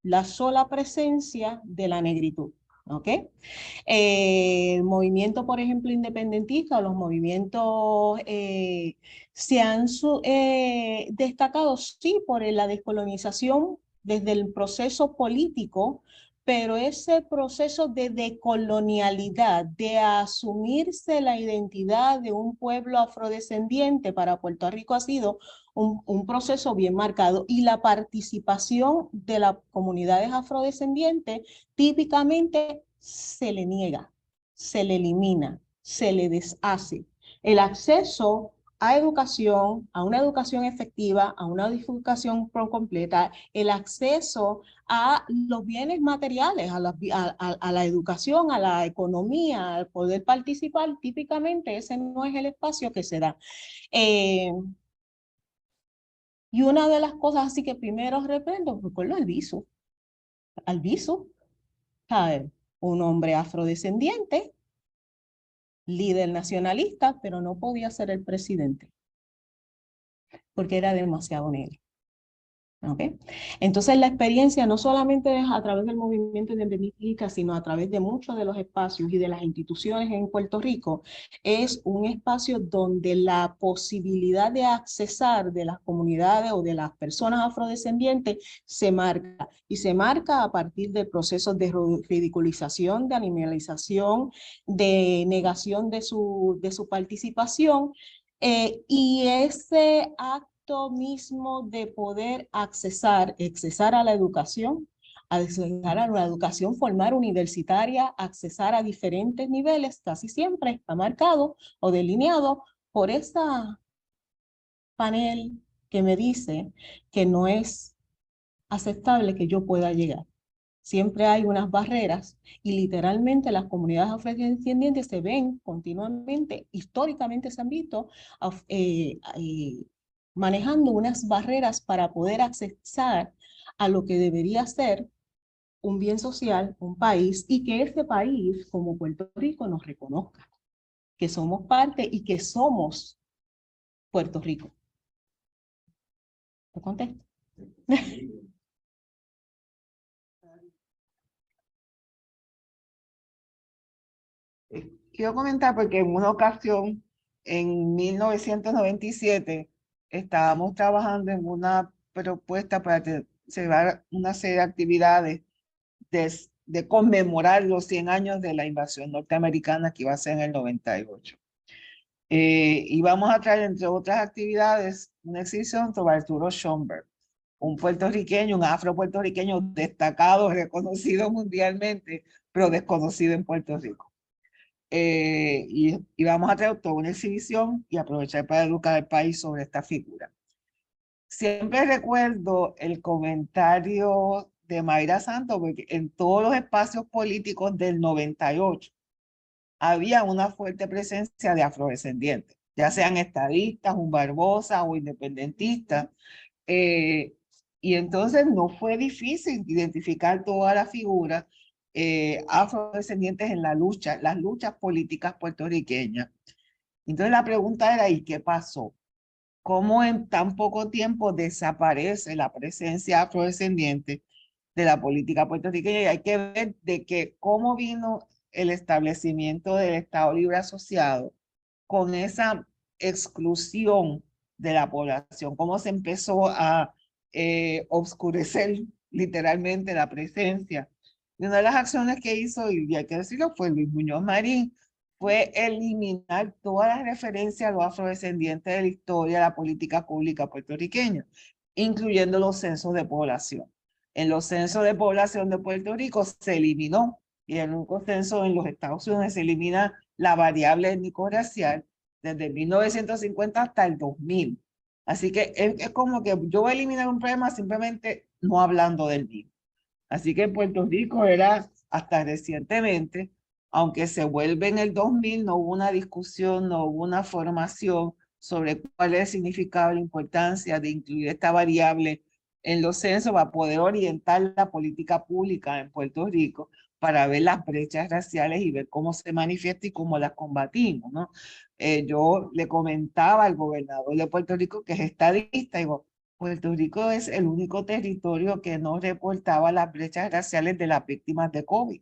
la sola presencia de la negritud. ¿Ok? El movimiento, por ejemplo, independentista o los movimientos se han destacado, sí, por la descolonización desde el proceso político, pero ese proceso de decolonialidad, de asumirse la identidad de un pueblo afrodescendiente para Puerto Rico ha sido un proceso bien marcado, y la participación de las comunidades afrodescendientes típicamente se le niega, se le elimina, se le deshace. El acceso a educación, a una educación efectiva, a una educación completa, el acceso a los bienes materiales, a la educación, a la economía, al poder participar, típicamente ese no es el espacio que se da. Y una de las cosas así que primero reprendo, recuerdo al Viso, ¿sabes? Un hombre afrodescendiente, líder nacionalista, pero no podía ser el presidente, porque era demasiado negro. ¿Okay? Entonces la experiencia no solamente es a través del movimiento independentista, sino a través de muchos de los espacios y de las instituciones en Puerto Rico, es un espacio donde la posibilidad de accesar de las comunidades o de las personas afrodescendientes se marca, y se marca a partir de procesos de ridiculización, de animalización, de negación de su participación, y ese acto mismo de poder accesar a la educación, formal universitaria, accesar a diferentes niveles, casi siempre está marcado o delineado por ese panel que me dice que no es aceptable que yo pueda llegar. Siempre hay unas barreras, y literalmente las comunidades afrodescendientes se ven continuamente, históricamente se han visto manejando unas barreras para poder accesar a lo que debería ser un bien social, un país, y que este país, como Puerto Rico, nos reconozca que somos parte y que somos Puerto Rico. ¿Te contesto? Quiero comentar porque en una ocasión, en 1997, estábamos trabajando en una propuesta para llevar una serie de actividades de conmemorar los 100 años de la invasión norteamericana, que iba a ser en el 98. Y vamos a traer, entre otras actividades, una exhibición sobre Arturo Schomburg, un puertorriqueño, un afropuertorriqueño destacado, reconocido mundialmente, pero desconocido en Puerto Rico. Y vamos a traer toda una exhibición y aprovechar para educar al país sobre esta figura. siempre recuerdo el comentario de Mayra Santos, porque en todos los espacios políticos del 98 había una fuerte presencia de afrodescendientes, ya sean estadistas, un Barbosa o independentistas. Y entonces no fue difícil identificar todas las figuras afrodescendientes en las luchas políticas puertorriqueñas. Entonces la pregunta era, ¿y qué pasó? ¿Cómo en tan poco tiempo desaparece la presencia afrodescendiente de la política puertorriqueña? Y hay que ver de que cómo vino el establecimiento del Estado Libre Asociado con esa exclusión de la población, cómo se empezó a oscurecer literalmente la presencia. Y una de las acciones que hizo, y hay que decirlo, fue Luis Muñoz Marín, fue eliminar todas las referencias a los afrodescendientes de la historia de la política pública puertorriqueña, incluyendo los censos de población. En los censos de población de Puerto Rico se eliminó, y en un censo en los Estados Unidos se elimina la variable étnico-racial desde 1950 hasta el 2000. Así que es como que yo voy a eliminar un problema simplemente no hablando del mismo. Así que en Puerto Rico era hasta recientemente, aunque se vuelve en el 2000, no hubo una discusión, no hubo una formación sobre cuál es el significado y la importancia de incluir esta variable en los censos para poder orientar la política pública en Puerto Rico para ver las brechas raciales y ver cómo se manifiesta y cómo las combatimos, ¿no? Yo le comentaba al gobernador de Puerto Rico, que es estadista, y digo, Puerto Rico es el único territorio que no reportaba las brechas raciales de las víctimas de COVID.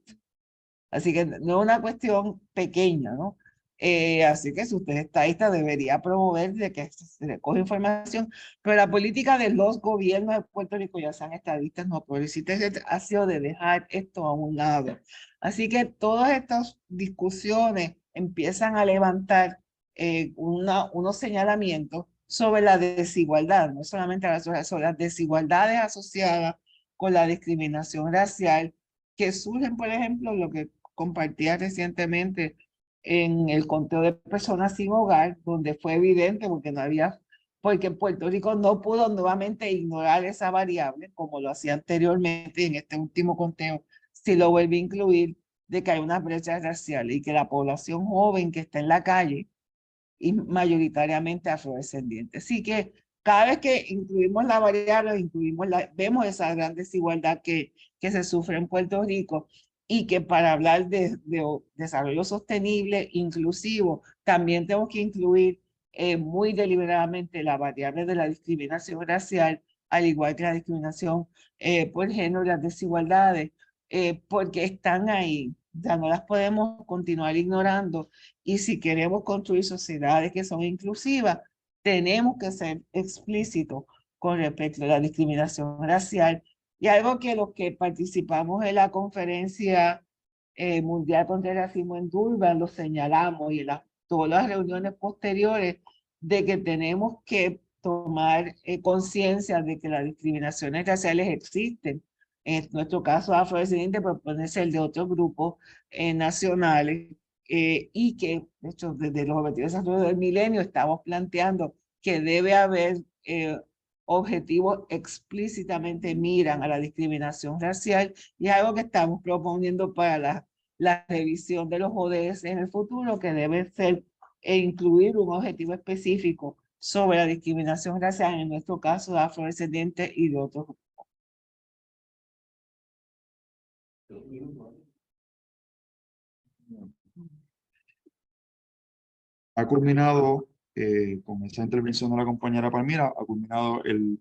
Así que no es una cuestión pequeña, ¿no? Así que si usted es estadista debería promover de que se recoge información, pero la política de los gobiernos de Puerto Rico, ya sean estadistas no progresistas, ha sido de dejar esto a un lado. Así que todas estas discusiones empiezan a levantar unos señalamientos sobre la desigualdad, no solamente sobre las desigualdades asociadas con la discriminación racial, que surgen, por ejemplo, lo que compartía recientemente en el conteo de personas sin hogar, donde fue evidente porque Puerto Rico no pudo nuevamente ignorar esa variable, como lo hacía anteriormente en este último conteo, si lo vuelve a incluir, de que hay una brecha racial y que la población joven que está en la calle y mayoritariamente afrodescendiente. Así que cada vez que incluimos la variable, vemos esa gran desigualdad que se sufre en Puerto Rico, y que para hablar de desarrollo sostenible, inclusivo, también tenemos que incluir muy deliberadamente la variable de la discriminación racial, al igual que la discriminación por género y las desigualdades, porque están ahí. Ya no las podemos continuar ignorando, y si queremos construir sociedades que son inclusivas, tenemos que ser explícitos con respecto a la discriminación racial. Y algo que los que participamos en la conferencia mundial contra el racismo en Durban lo señalamos, y en todas las reuniones posteriores, de que tenemos que tomar conciencia de que las discriminaciones raciales existen. En nuestro caso afrodescendiente, pero puede ser de otros grupos nacionales, y que, de hecho, desde los objetivos de desarrollo del milenio estamos planteando que debe haber objetivos explícitamente miran a la discriminación racial, y es algo que estamos proponiendo para la revisión de los ODS en el futuro, que debe ser incluir un objetivo específico sobre la discriminación racial, en nuestro caso de afrodescendientes y de otros grupos. Ha culminado, con esa intervención de la compañera Palmira, ha culminado el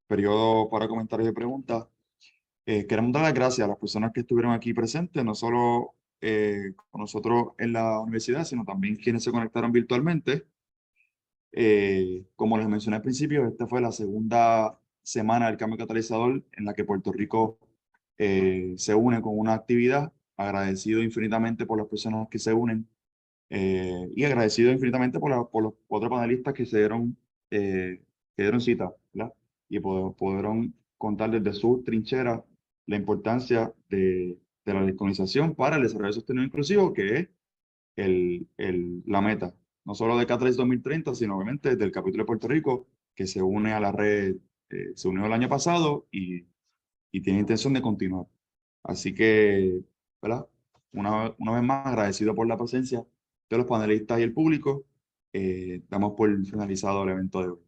periodo para comentarios y preguntas. Queremos dar las gracias a las personas que estuvieron aquí presentes, no solo con nosotros en la universidad, sino también quienes se conectaron virtualmente. Como les mencioné al principio, esta fue la segunda semana del cambio catalizador en la que Puerto Rico se une con una actividad. Agradecido infinitamente por las personas que se unen, y agradecido infinitamente por los cuatro panelistas que dieron cita, ¿verdad? Y pudieron contar desde su trinchera la importancia de la descolonización para el desarrollo sostenible inclusivo, que es la meta, no solo de Catalyst 2030, sino obviamente del capítulo de Puerto Rico, que se une a la red, se unió el año pasado y tiene intención de continuar. Así que, ¿verdad? Una vez más, agradecido por la presencia de los panelistas y el público, damos por finalizado el evento de hoy.